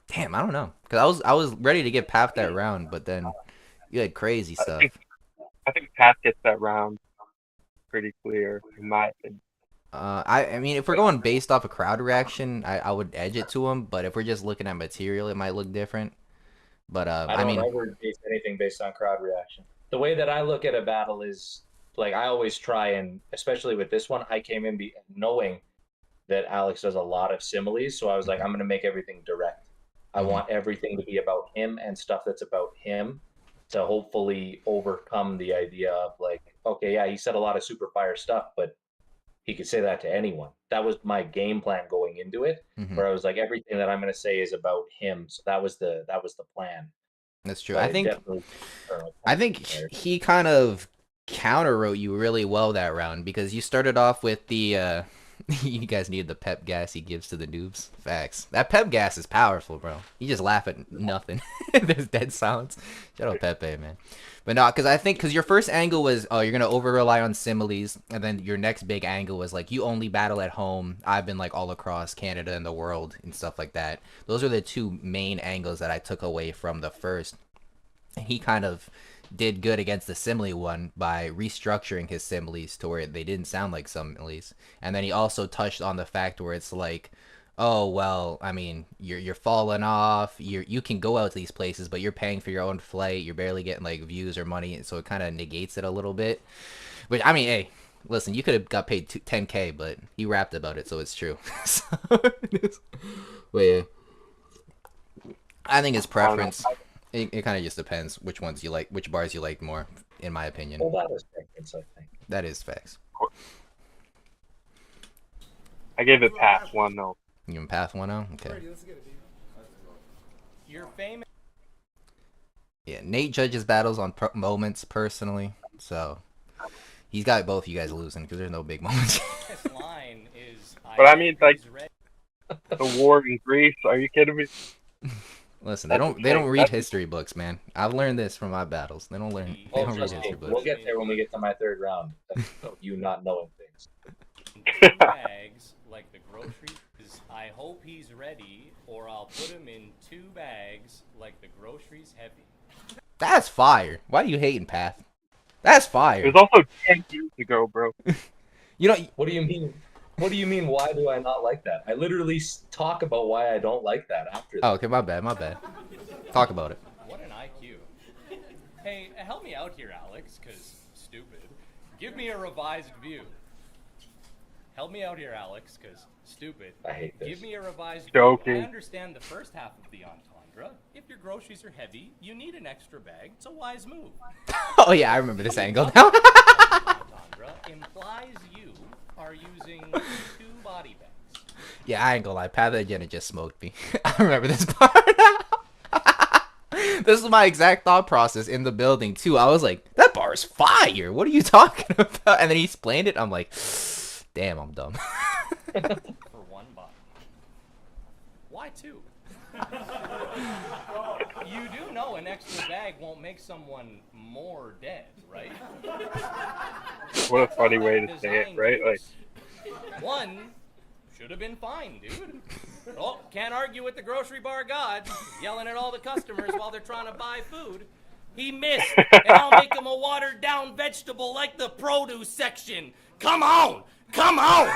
Damn, I don't know, cause I was ready to get past that round, but then you had crazy stuff. I think Pat gets that round pretty clear, in my opinion. I mean, if we're going based off a crowd reaction, I would edge it to him. But if we're just looking at material, it might look different. But I don't ever base anything based on crowd reaction. The way that I look at a battle is like I always try, and especially with this one, I came in knowing that Alex does a lot of similes, so I was like, I'm going to make everything direct. I want everything to be about him and stuff that's about him to hopefully overcome the idea of like, okay, yeah, he said a lot of super fire stuff, but he could say that to anyone. That was my game plan going into it, where I was like, everything that I'm going to say is about him. So that was the plan. That's true. So I think he kind of counter wrote you really well that round, because you started off with the you guys needed the pep gas he gives to the noobs. Facts. That pep gas is powerful, bro. You just laugh at nothing. There's dead silence. Shout out Pepe, man. But no, because your first angle was, oh, you're going to over-rely on similes, and then your next big angle was, like, you only battle at home. I've been, like, all across Canada and the world and stuff like that. Those are the two main angles that I took away from the first. And he kind of did good against the simile one by restructuring his similes to where they didn't sound like similes. And then he also touched on the fact where it's like, oh, well, I mean, you're falling off. You can go out to these places, but you're paying for your own flight. You're barely getting like views or money, so it kind of negates it a little bit. Which, I mean, hey, listen, you could have got paid $10K, but he rapped about it, so it's true. But yeah, I think it's preference. It kind of just depends which ones you like, which bars you like more, in my opinion. Well, that is preference, I think. That is facts. I gave it pass 1-0. You can pass 1-0? Okay. You're famous. Yeah, Nate judges battles on moments personally, so he's got both you guys losing because there's no big moments. This line is. But I mean, like, the war in Greece, are you kidding me? Listen, they don't read history books, man. I've learned this from my battles. They don't read history books. We'll get there when we get to my third round. You not knowing things. Bags like the groceries. I hope he's ready, or I'll put him in 2 bags like the groceries heavy. That's fire. Why are you hating, Path? That's fire. It was also 10 years ago, bro. You know. What do you mean? What do you mean? Why do I not like that? I literally talk about why I don't like that after. Oh, okay, my bad. Talk about it. What an IQ. Hey, help me out here, Alex, because stupid. Give me a revised view. Help me out here, Alex, because stupid. I hate this. Give me a revised Joking. view. I understand the first half of the entendre. If your groceries are heavy, you need an extra bag. It's a wise move. Oh yeah, I remember this angle now. Entendre implies you are using 2 body bags. Yeah, I ain't gonna lie. Pathogenic just smoked me. I remember this part. This is my exact thought process in the building too. I was like, that bar is fire. What are you talking about? And then he explained it. I'm like, damn, I'm dumb. For 1 body. Why 2? You do know an extra bag won't make someone more dead, right? What a funny way to say it, right? Like, 1 Should have been fine, dude. Oh, can't argue with the grocery bar god, yelling at all the customers while they're trying to buy food. He missed, and I'll make him a watered-down vegetable like the produce section. Come on! Come on!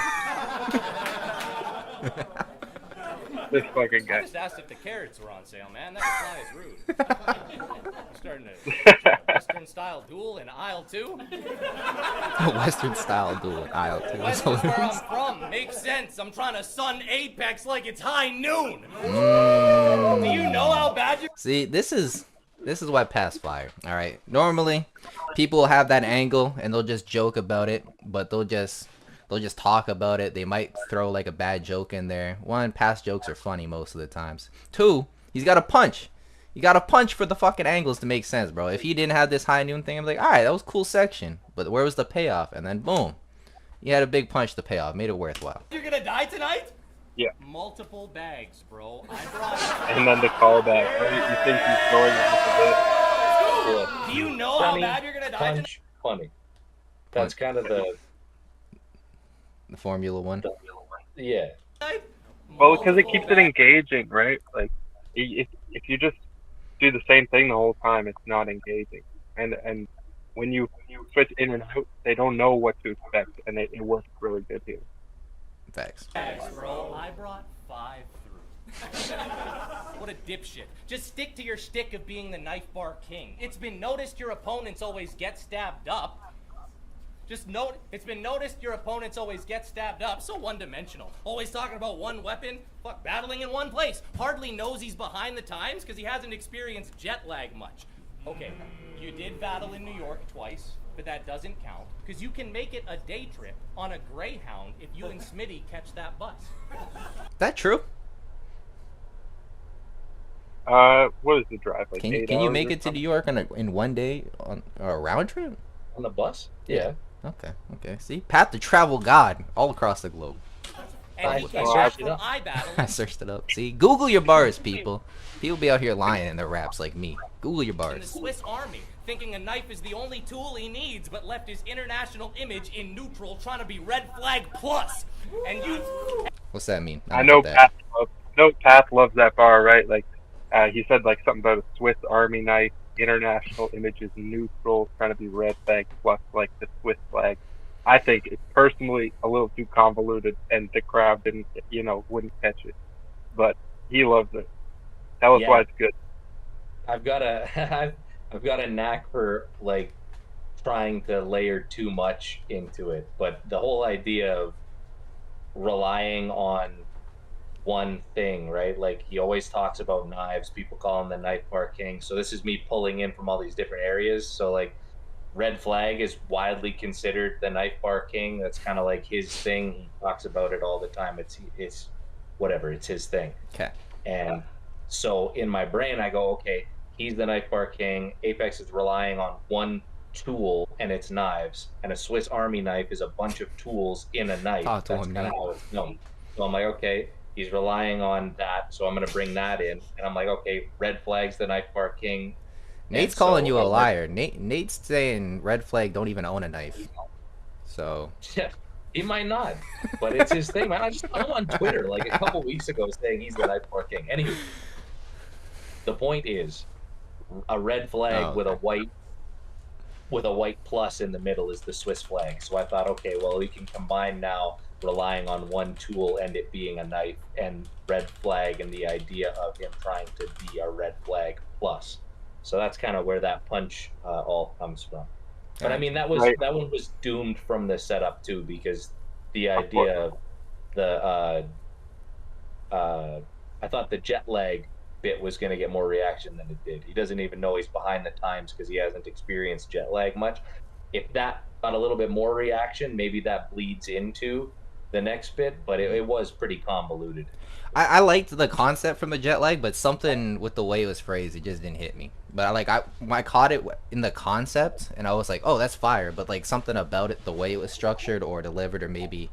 This fucking I guy. just asked if the carrots were on sale, man. That reply is rude. I'm starting a Western-style duel in aisle 2. Western style duel in aisle 2. West is where I'm from. Makes sense. I'm trying to sun Apex like it's high noon. Do you know how bad you... See, this is why Pat's fire. All right. Normally, people have that angle and they'll just joke about it, but they'll just talk about it. They might throw like a bad joke in there. One, Pat's jokes are funny most of the times. Two, he's got a punch. You got to punch for the fucking angles to make sense, bro. If he didn't have this high noon thing, I'm like, all right, that was a cool section, but where was the payoff? And then boom, you had a big punch to pay off. Made it worthwhile. You're gonna die tonight? Yeah. Multiple bags, bro. I brought... And then the callback. Right? You think he's going off a bit? Do you know how bad you're gonna die tonight? Punch, funny. That's kind of the Formula One. yeah. Well, because it keeps it engaging, right? Like, if you just do the same thing the whole time, it's not engaging. And when you switch in and out, they don't know what to expect, and it works really good here. Facts. Bro, I brought 5 through. What a dipshit. Just stick to your stick of being the knife bar king. It's been noticed your opponents always get stabbed up. It's been noticed your opponents always get stabbed up, so one-dimensional. Always talking about one weapon, fuck, battling in one place. Hardly knows he's behind the times because he hasn't experienced jet lag much. Okay, you did battle in New York twice, but that doesn't count because you can make it a day trip on a Greyhound if you and Smitty catch that bus. That true? What is the drive? Like Can 8 you hours make or it to something? New York in one day on a round trip? On the bus? Yeah. Okay. See, Pat the travel god all across the globe. And he I can searched from it up. eye battle. I searched it up. See, Google your bars, people. People be out here lying in their raps like me. Google your In the bars. Swiss Army, thinking a knife is the only tool he needs, but left his international image in neutral, trying to be red flag plus. And you... What's that mean? I know don't get Pat loves that bar, right? Like, he said like something about a Swiss Army knife, international images neutral, trying to be red flag plus like the Swiss flag. I think it's personally a little too convoluted, and the crowd wouldn't catch it. But he loves it. Tell us why it's good. I've got a knack for like trying to layer too much into it, but the whole idea of relying on one thing, right? Like he always talks about knives. People call him the knife bar king. So this is me pulling in from all these different areas. So like red flag is widely considered the knife bar king. That's kind of like his thing. He talks about it all the time. It's whatever. It's his thing. Okay. And so in my brain, I go, okay, he's the knife bar king. Apex is relying on one tool, and it's knives. And a Swiss Army knife is a bunch of tools in a knife. Talk to That's him, kind of Nate. how it's known. So I'm like, okay, he's relying on that, so I'm going to bring that in. And I'm like, okay, red flag's the knife bar king. Nate's And calling so you a I'm like, liar. Nate's saying red flag don't even own a knife. So Yeah, he might not, but it's his thing, man. I just saw him on Twitter like a couple weeks ago saying he's the knife bar king. Anywho, the point is, a red flag with a white plus in the middle is the Swiss flag. So I thought, okay, well, we can combine now relying on one tool and it being a knife, and red flag and the idea of him trying to be a red flag plus. So that's kind of where that punch all comes from. But I mean, that one was doomed from the setup too, because the idea of the I thought the jet lag bit was going to get more reaction than it did. He doesn't even know he's behind the times because he hasn't experienced jet lag much. If that got a little bit more reaction, maybe that bleeds into the next bit, but it was pretty convoluted. I liked the concept from the jet lag, but something with the way it was phrased, it just didn't hit me. But I caught it in the concept, and I was like, oh, that's fire. But like something about it, the way it was structured or delivered, or maybe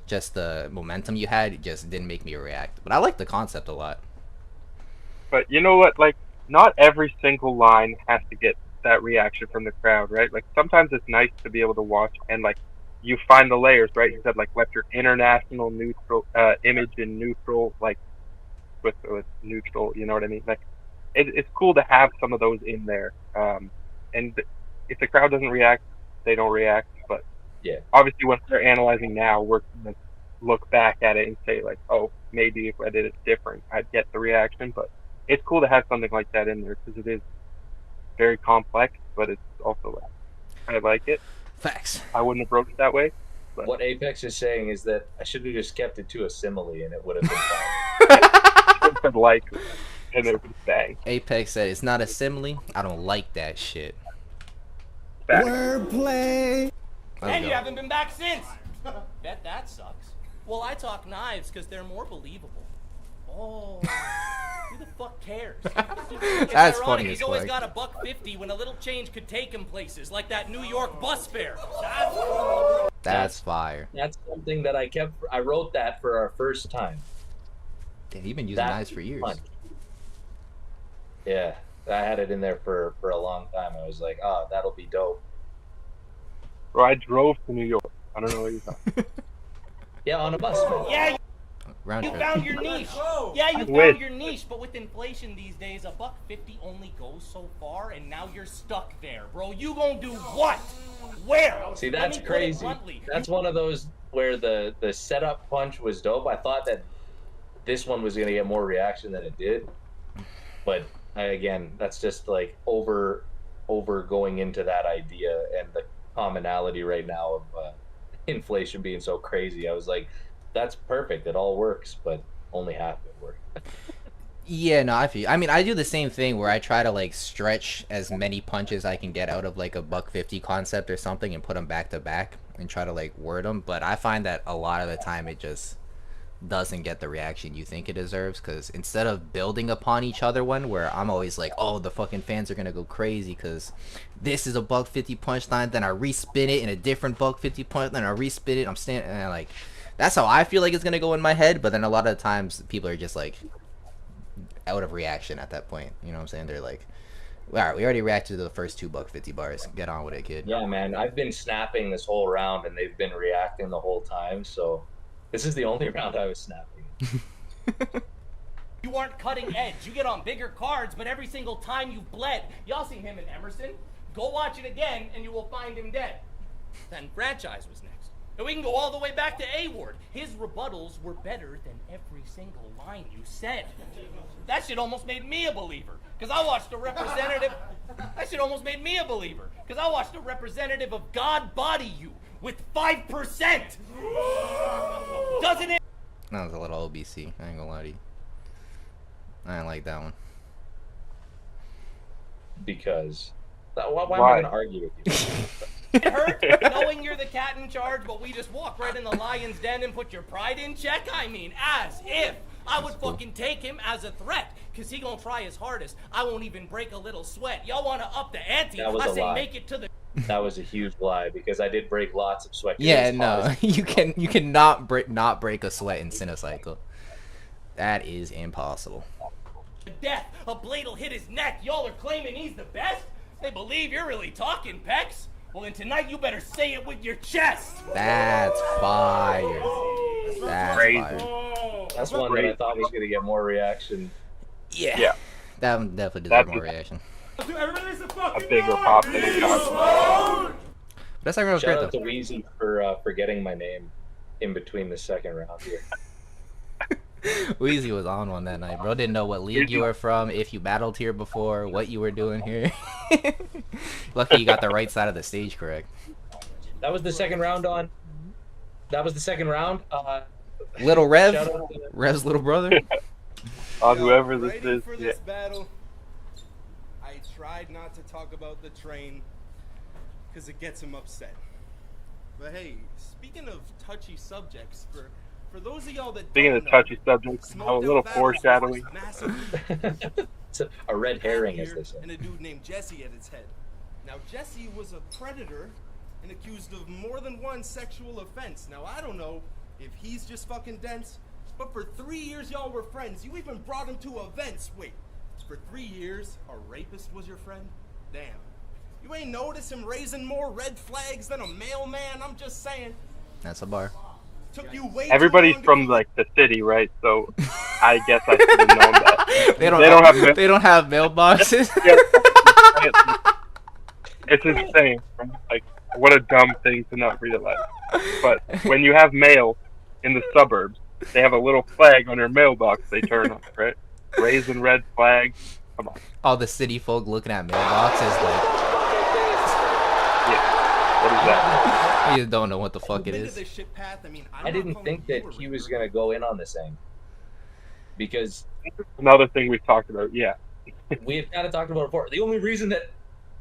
just the momentum you had, it just didn't make me react. But I like the concept a lot. But you know what? Like, not every single line has to get that reaction from the crowd, right? Like, sometimes it's nice to be able to watch and like you find the layers, right? You said like left your international neutral image in neutral, like with neutral. You know what I mean? Like it's cool to have some of those in there. And if the crowd doesn't react, they don't react. But Yeah. obviously, when they're analyzing now, we're gonna look back at it and say like, oh, maybe if I did it different, I'd get the reaction. But it's cool to have something like that in there because it is very complex, but it's also like I like it. Facts. I wouldn't approach it that way. But What Apex is saying is that I should have just kept it to a simile and it would have been fine. it's like, and it would bang. Apex said it's not a simile. I don't like that shit. Back. Wordplay. Let's And go. you haven't been back since. Bet that sucks. Well, I talk knives because they're more believable. Oh, who the fuck cares? It's That's ironic, funny he's as always fuck. got $1.50 when a little change could take him places, like that New York bus fare. That's fire. That's something that I wrote that for our first time. Damn, you've been using That knives for years. punch. Yeah, I had it in there for a long time. I was like, oh, that'll be dope. Bro, I drove to New York. I don't know what you're talking. Yeah, on a bus. Man. Yeah, Round you trip. found your niche. Yeah, you With- found your niche, but with inflation these days, $1.50 only goes so far, and now you're stuck there, bro. You gonna do what? Where? See, Let that's me put it crazy. bluntly. That's one of those where the setup punch was dope. I thought that this one was gonna get more reaction than it did, but again, that's just like over going into that idea and the commonality right now of inflation being so crazy. I was like, that's perfect. It all works, but only half of it worked. Yeah, no, I mean, I do the same thing where I try to like stretch as many punches I can get out of like a $1.50 concept or something and put them back to back and try to like word them. But I find that a lot of the time it just doesn't get the reaction you think it deserves, because instead of building upon each other one where I'm always like, oh, the fucking fans are gonna go crazy because this is a $1.50 punchline, then I respin it in a different $1.50 punch, then I respin it, I'm standing and like that's how I feel like it's gonna go in my head. But then a lot of the times people are just like out of reaction at that point, you know what I'm saying? They're like, all right, we already reacted to the first two $1.50 bars, get on with it, kid. Yeah, man, I've been snapping this whole round, and they've been reacting the whole time. So this is the only round I was snapping. You aren't cutting edge. You get on bigger cards, but every single time you've bled. Y'all seen him in Emerson? Go watch it again, and you will find him dead. Then Franchise was next. And we can go all the way back to A-Ward. His rebuttals were better than every single line you said. That shit almost made me a believer. Because I watched a representative... That shit almost made me a believer. Because I watched a representative of God body you with 5%. Doesn't it... That was a little OBC, I ain't gonna lie to you. I didn't like that one. Because why am I Why? going to argue with you? It hurt knowing you're the cat in charge, but we just walk right in the lion's den and put your pride in check? I mean, as if I would fucking take him as a threat, because he gonna try his hardest. I won't even break a little sweat. Y'all want to up the ante? That was I a say lie. make it to the... That was a huge lie, because I did break lots of sweat. Yeah, It was hard no, as- you can not break a sweat in Cinecycle. That is impossible. death. A blade will hit his neck. Y'all are claiming he's the best? They believe you're really talking, Pex. Well, then tonight you better say it with your chest. That's fire. That's Crazy. fire. That's one that I thought was going to get more reaction. Yeah. Yeah. That one definitely That's deserves more reaction. Dude, everybody listen A fucking bigger pop than it got. But that second round was Shout great out to though. Wheezy for getting my name in between the second round here. Weezy was on one that night, bro. Didn't know what league you were from, if you battled here before, what you were doing here. Lucky you got the right side of the stage correct. That was the second round on. That was the second round. Little Rev, Shout out to Rev's little brother. On whoever this Ready is. for Yeah. this battle. I tried not to talk about the train because it gets him upset. But hey, speaking of touchy subjects, for those of y'all that Speaking don't of know, touchy subjects, a Smoked little Out Battles was foreshadowing. this massive It's a red herring, as here they say. and a dude named Jesse at its head. Now Jesse was a predator and accused of more than one sexual offense. Now I don't know if he's just fucking dense, but for 3 years y'all were friends. You even brought him to events. Wait, for 3 years a rapist was your friend? Damn. You ain't notice him raising more red flags than a mailman? I'm just saying. That's a bar. Took you way Everybody's too long from to like the city, right? So I guess I should have known that. They They don't have mailboxes. It's insane. Like, what a dumb thing to not realize. But when you have mail in the suburbs, they have a little flag on their mailbox they turn on, right? Raising red flag. Come on. All the city folk looking at mailboxes like, Yeah. What is that? you don't know what the fuck it Been to is. this shit path. I mean, I'm I not didn't calling think you that a he was recruiter. gonna go in on this thing because Another thing we've talked about. Yeah. we had kind of talked about it before. The only reason that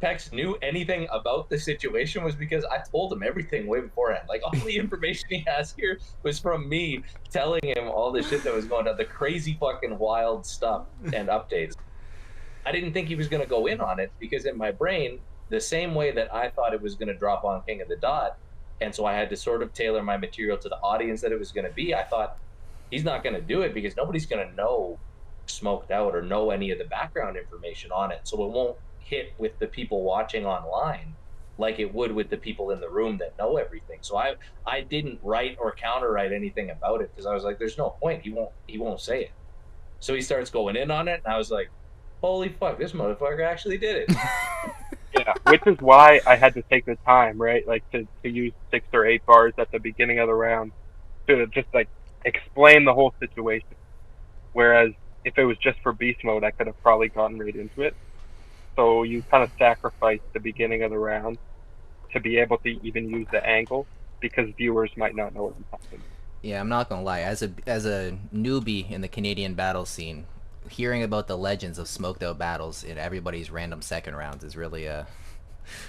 Pex knew anything about the situation was because I told him everything way beforehand. Like, all the information he has here was from me telling him all the shit that was going on, the crazy fucking wild stuff and updates. I didn't think he was going to go in on it because in my brain, the same way that I thought it was going to drop on King of the Dot, and so I had to sort of tailor my material to the audience that it was going to be, I thought he's not going to do it because nobody's going to know Smoked Out or know any of the background information on it. So it won't hit with the people watching online like it would with the people in the room that know everything. So I didn't write or counter write anything about it because I was like, there's no point. He won't say it. So he starts going in on it, and I was like, holy fuck, this motherfucker actually did it. Yeah. Which is why I had to take the time, right? Like to use 6 or 8 bars at the beginning of the round to just like explain the whole situation. Whereas if it was just for beast mode, I could have probably gotten right into it. So you kind of sacrifice the beginning of the round to be able to even use the angle because viewers might not know what's happening. Yeah, I'm not gonna lie. As a newbie in the Canadian battle scene, hearing about the legends of smoked out battles in everybody's random second rounds is really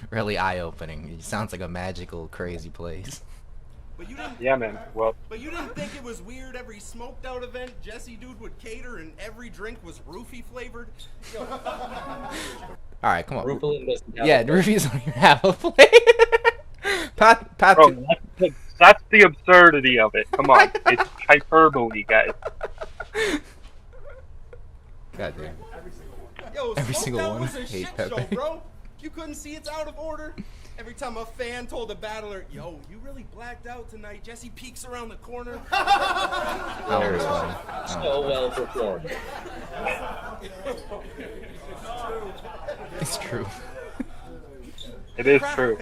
really eye opening. It sounds like a magical, crazy place. But you didn't. Yeah, man. Well, But you didn't think it was weird every smoked out event Jesse Dude would cater and every drink was roofie flavored? Yo, All right, come on. Rupelin doesn't have Yeah, a- the reviews don't even have a play. Pat, bro, that's the absurdity of it. Come on. It's hyperbole, guys. God damn. yo, Every smoked single out one was a hate shit Pepe. show, bro. You couldn't see it's out of order. Every time a fan told a battler, yo, you really blacked out tonight, Jesse peeks around the corner. That one was funny. So well performed. It's true. It is true.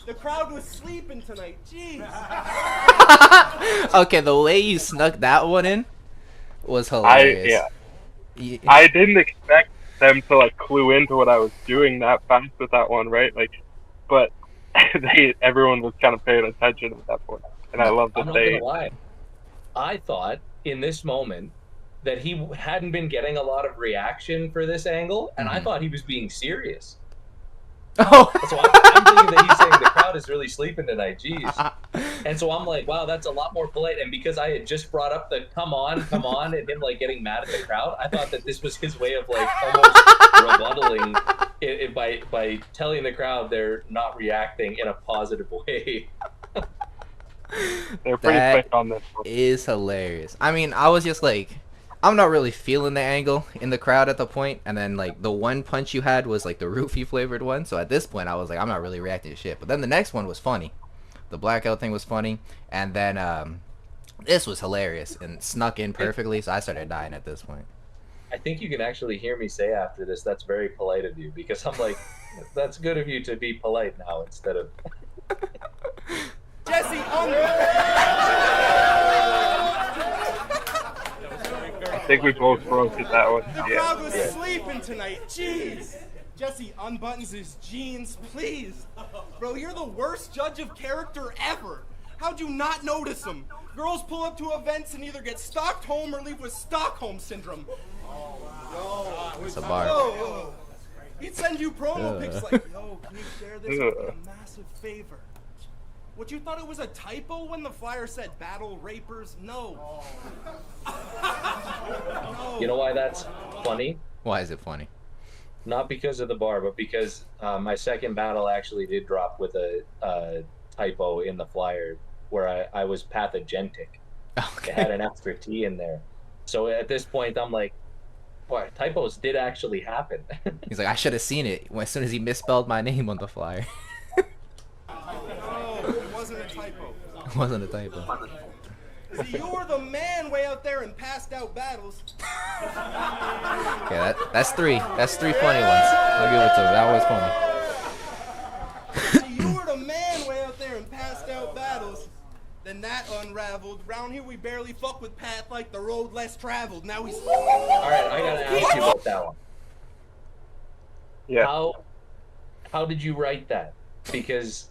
The crowd was sleeping tonight. Jeez. Okay, the way you snuck that one in was hilarious. Yeah. I didn't expect them to like clue into what I was doing that fast with that one, right? Like, but everyone was kind of paying attention at that point, and I love I'm that not they. gonna lie. I thought in this moment that he hadn't been getting a lot of reaction for this angle, and I thought he was being serious. Oh. So I'm thinking that he's saying the crowd is really sleeping tonight. Jeez. And so I'm like, wow, that's a lot more polite. And because I had just brought up the come on, and him like getting mad at the crowd, I thought that this was his way of like almost rebuttaling it by telling the crowd they're not reacting in a positive way. They're pretty That quick on this one. is hilarious. I mean, I was just like, I'm not really feeling the angle in the crowd at the point, and then like the one punch you had was like the roofie flavored one. So at this point, I was like, I'm not really reacting to shit. But then the next one was funny. The blackout thing was funny, and then this was hilarious and snuck in perfectly. So I started dying at this point. I think you can actually hear me say after this, that's very polite of you, because I'm like, that's good of you to be polite now instead of. Jesse, I think we both broke it that one. the crowd was sleeping tonight. Jeez. Jesse unbuttons his jeans, please. Bro, you're the worst judge of character ever. How'd you not notice him? Girls pull up to events and either get stalked home or leave with Stockholm syndrome. It's a bar. Yo, he'd send you promo pics like, yo, can you share this with me a massive favor? What, you thought it was a typo when the flyer said battle rapers? No. No. You know why that's funny? Why is it funny? Not because of the bar, but because my second battle actually did drop with a typo in the flyer where I was pathogenic. Okay. It had an extra T in there. So at this point, I'm like, Boy, typos did actually happen. He's like, I should have seen it as soon as he misspelled my name on the flyer. No, it wasn't a typo. It wasn't a typo. See, you were the man way out there in passed out battles. Okay, that's three. That's three funny ones. I'll give it to him. That was funny. See, you were the man way out there in passed out battles. Then that unraveled. Round here we barely fuck with Path like the road less traveled. Now he's. All right, I gotta ask you about that one. Yeah. How did you write that? Because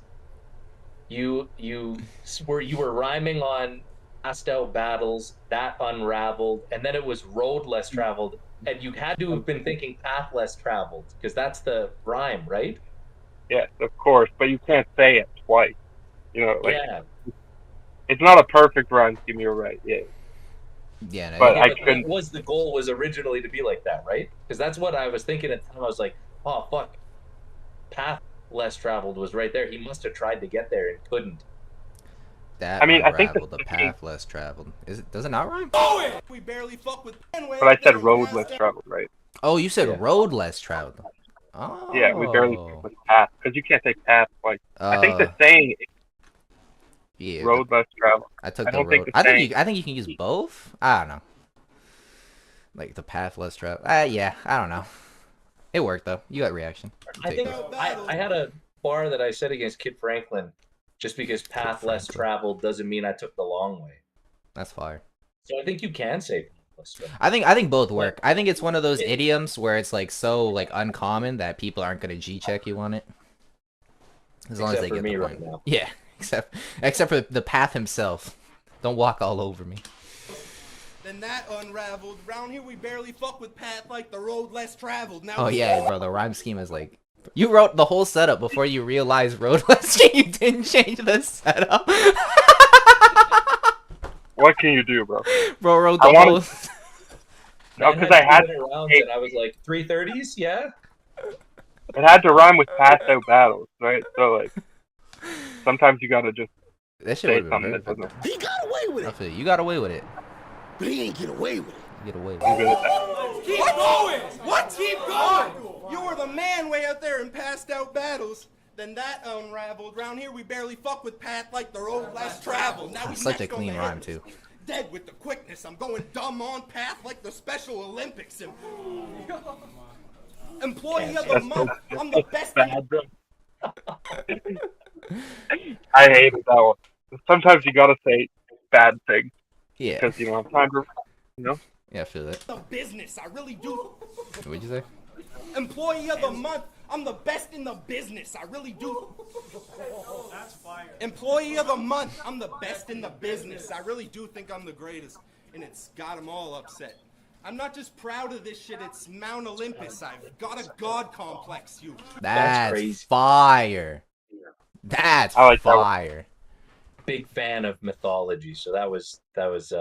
you were rhyming on passed out battles, that unraveled, and then it was road less traveled, and you had to have been thinking path less traveled because that's the rhyme, right? Yes, of course, but you can't say it twice. You know, like Yeah. it's not a perfect rhyme scheme. You're right. Yeah. Yeah, no, But Yeah, I but couldn't. that was the goal was originally to be like that, right? Because that's what I was thinking at the time. I was like, oh fuck, path less traveled was right there. He must have tried to get there and couldn't. that I mean, I think unraveled the the thinking- path less traveled. Does it not rhyme? We barely fuck with Path way But I out there said in road passed less out- traveled, right? Oh, you said Yeah. road less traveled. Oh. Yeah, we barely fuck with path because you can't say path twice. I think the saying is yeah, road less traveled. I took I the don't think road. the saying- I think you can use both. I don't know. Like the path less traveled. Yeah, I don't know. It worked though. You got reaction. I Take think it. I had a bar that I said against Kid Franklin. Just because path less Franklin. traveled doesn't mean I took the long way. That's fire. So I think you can say path less traveled. I think both work. I think it's one of those idioms where it's like so like uncommon that people aren't gonna G check you on it. As long as Except they for get me the right point. now. Yeah, except for the path himself. Don't walk all over me. Then that unraveled. Round here we barely fuck with Path like the road less traveled. Now Oh he's- yeah, bro. The rhyme scheme is like you wrote the whole setup before you realized road less. You didn't change the setup. What can you do, bro? Bro wrote I the wanted- whole. No, Man because I had around and I was like 330s, yeah. it had to rhyme with passed out battles, right? So like sometimes you gotta just That say shit would have something been that perfect. doesn't. He got away with I it, feel you got away with it. but he ain't get away with it. Get away with I'm it. good at that. Keep going! What? Keep going! You were the man way out there in passed out battles. Then that unraveled. Round here we barely fuck with Path like the road less traveled. Now he's Such a next on clean the rhyme hits. too. Dead with the quickness. I'm going dumb on Path like the Special Olympics. And employee of the That's month. so- I'm the best. Bad, bro. I hated that one. Sometimes you gotta say bad things Yeah. because you don't have time to. You know. Yeah, I feel that. The business. I really do. What'd you say? Employee of the month. I'm the best in the business. I really do. That's fire. Employee of the month. I'm the best in the business. I really do think I'm the greatest. And it's got them all upset. I'm not just proud of this shit. It's Mount Olympus. I've got a god complex, you. That's crazy. fire. That's I like that one. fire. Big fan of mythology, so that was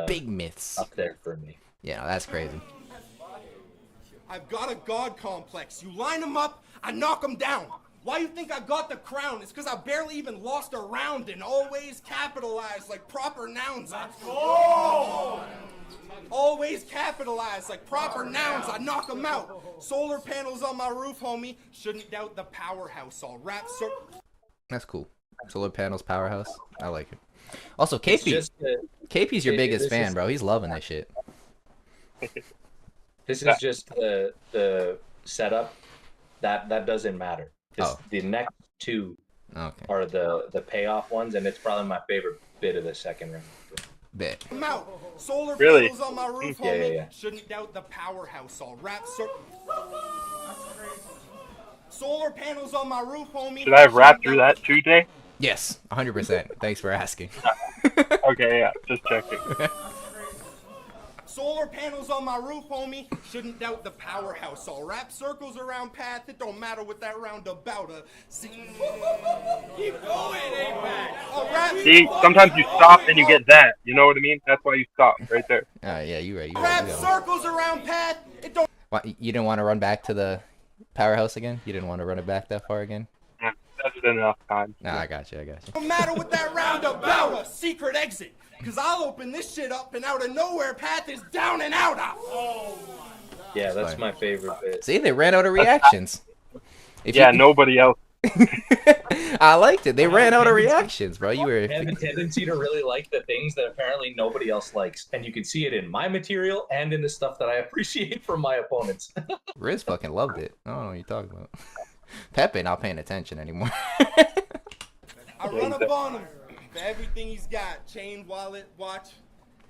Big myths. up there for me. Yeah, no, that's crazy. I've got a god complex. You line them up, I knock them down. Why you think I got the crown? It's because I barely even lost a round and always capitalized like proper nouns. Always capitalized like proper nouns. I knock them out. Solar panels on my roof, homie. Shouldn't doubt the powerhouse. I'll wrap That's cool. Solar panels powerhouse. I like it. Also, It's KP. just KP's your biggest this fan, is- bro. He's loving that shit. This is just the setup. That doesn't matter. Oh. The next two Okay. are the payoff ones, and it's probably my favorite bit of the second round. Bet. them out. Solar Really? panels on my roof, Yeah, homie. yeah. Shouldn't doubt the powerhouse. I'll wrap Solar panels on my roof, homie. Should I have rapped Shouldn't through doubt- that too, Jay? Yes, 100%. Thanks for asking. Okay, yeah, just checking. Solar panels on my roof, homie. Shouldn't doubt the powerhouse. I'll wrap circles around Path. It don't matter what that roundabout. Keep going, Apex. I'll wrap. See, sometimes you stop and you get that. You know what I mean? That's why you stop right there. Yeah, you right. You Wrap right. You, circles around Path. It don't What, you didn't want to run back to the powerhouse again? You didn't want to run it back that far again? That's enough time. Nah, I got you. I got you. matter what that roundabout. A secret exit. Cause I'll open this shit up and out of nowhere Path is down and out. Yeah, that's my favorite bit. See, they ran out of reactions. If Yeah, you... nobody else. I liked it. They ran out of reactions, bro. You were... I have a tendency to really like the things that apparently nobody else likes, and you can see it in my material and in the stuff that I appreciate from my opponents. Riz fucking loved it. I don't know what you're talking about. Pepe not paying attention anymore. I run up on him for everything he's got. Chain, wallet, watch.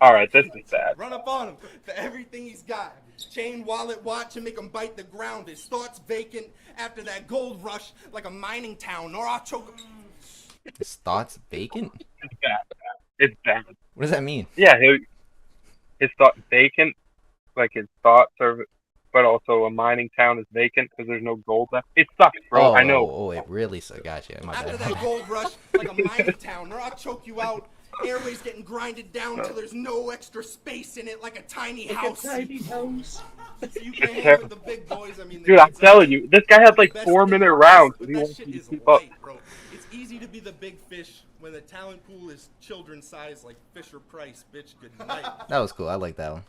All right, this is bad. Run up on him for everything he's got. Chain, wallet, watch, and make him bite the ground. His thoughts vacant after that gold rush like a mining town. Or I'll choke him. His thoughts vacant? It's bad. It's bad. What does that mean? Yeah, his thought vacant, like his thoughts are, but also a mining town is vacant because there's no gold left. It sucks, bro. I know. Oh, it really sucks. Gotcha. My After bad. that gold rush like a mining town. Or I'll choke you out. Airways getting grinded down till there's no extra space in it like a tiny house. A tiny house. So you can hang with the big boys. I mean, Dude, I'm telling you, this guy had like 4-minute rounds. But He that wants shit you to is keep up. light, bro. It's easy to be the big fish when the talent pool is children's size like Fisher Price. Bitch, good night. That was cool. I like that one.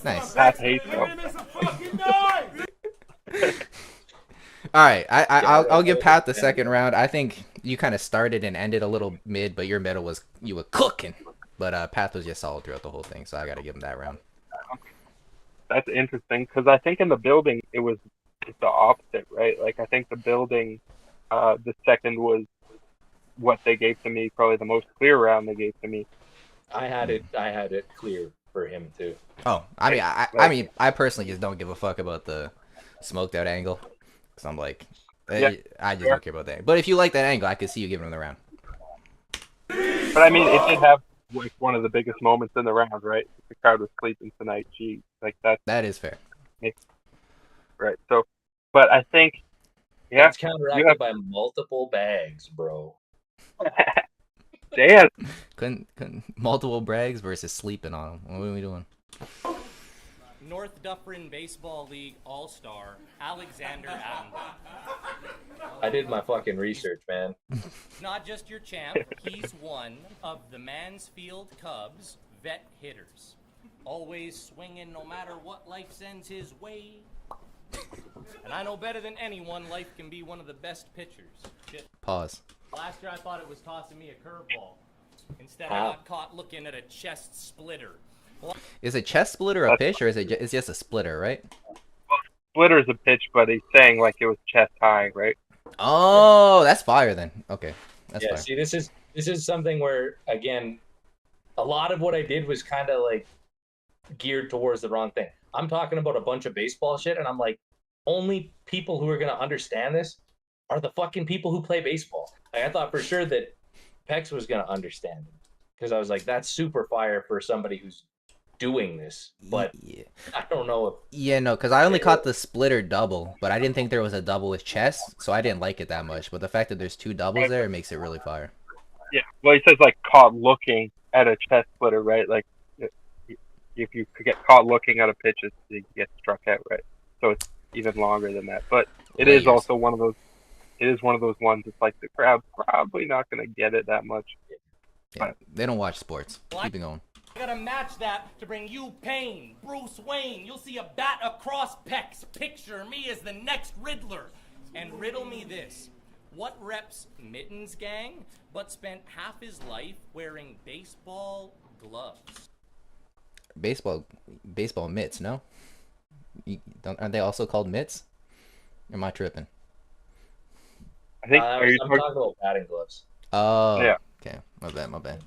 Nice. Pat hates bro. All right, I'll give Pat the second round. I think you kind of started and ended a little mid, but your middle was you were cooking. But Pat was just solid throughout the whole thing, so I got to give him that round. That's interesting because I think in the building it's the opposite, right? Like I think the building, the second was what they gave to me, probably the most clear round they gave to me. I had it clear for him too. Oh, I personally just don't give a fuck about the smoked out angle. Cause I'm like, I just don't care about that. But if you like that angle, I could see you giving him the round. But I mean, it did have like one of the biggest moments in the round, right? The crowd was sleeping tonight. Gee, like that. That is fair. Right. So, but I think, yeah, It's counteracted by multiple bags, bro. Dan. Couldn't multiple brags versus sleeping on him. What are we doing? North Dufferin Baseball League All-Star Alexander Attenborough. I did my fucking research, man. Not just your champ, he's one of the Mansfield Cubs vet hitters. Always swinging no matter what life sends his way. And I know better than anyone, life can be one of the best pitchers. Shit. Pause. Last year I thought it was tossing me a curveball. Instead I got caught looking at a chest splitter. Is a chest splitter a pitch or is it it's just a splitter, right? Splitter's a pitch, but he's saying like it was chest high, right? Oh, that's fire then. Okay, that's Yeah, fire. see, this is something where again, a lot of what I did was kind of like geared towards the wrong thing. I'm talking about a bunch of baseball shit, and I'm like, only people who are gonna understand this are the fucking people who play baseball. Like, I thought for sure that Pex was gonna understand it because I was like, that's super fire for somebody who's doing this, but yeah. I don't know if No, because I only caught the splitter double, but I didn't think there was a double with chest, so I didn't like it that much. But the fact that there's two doubles there, it makes it really fire. Yeah. Well, he says like caught looking at a chest splitter, right? Like if you could get caught looking at a pitch, you get struck out, right? So it's even longer than that. But it is also one of those. It is one of those ones. It's like the crowd's probably not going to get it that much. Yeah, they don't watch sports. Keep it going. I gotta match that to bring you pain. Bruce Wayne, you'll see a bat across pecs. Picture me as the next Riddler. And riddle me this. What reps Mittens gang, but spent half his life wearing baseball gloves? Baseball mitts, no? Aren't they also called mitts? Or am I tripping? I think. I'm talking about batting gloves. Oh, Yeah. Okay, my bad.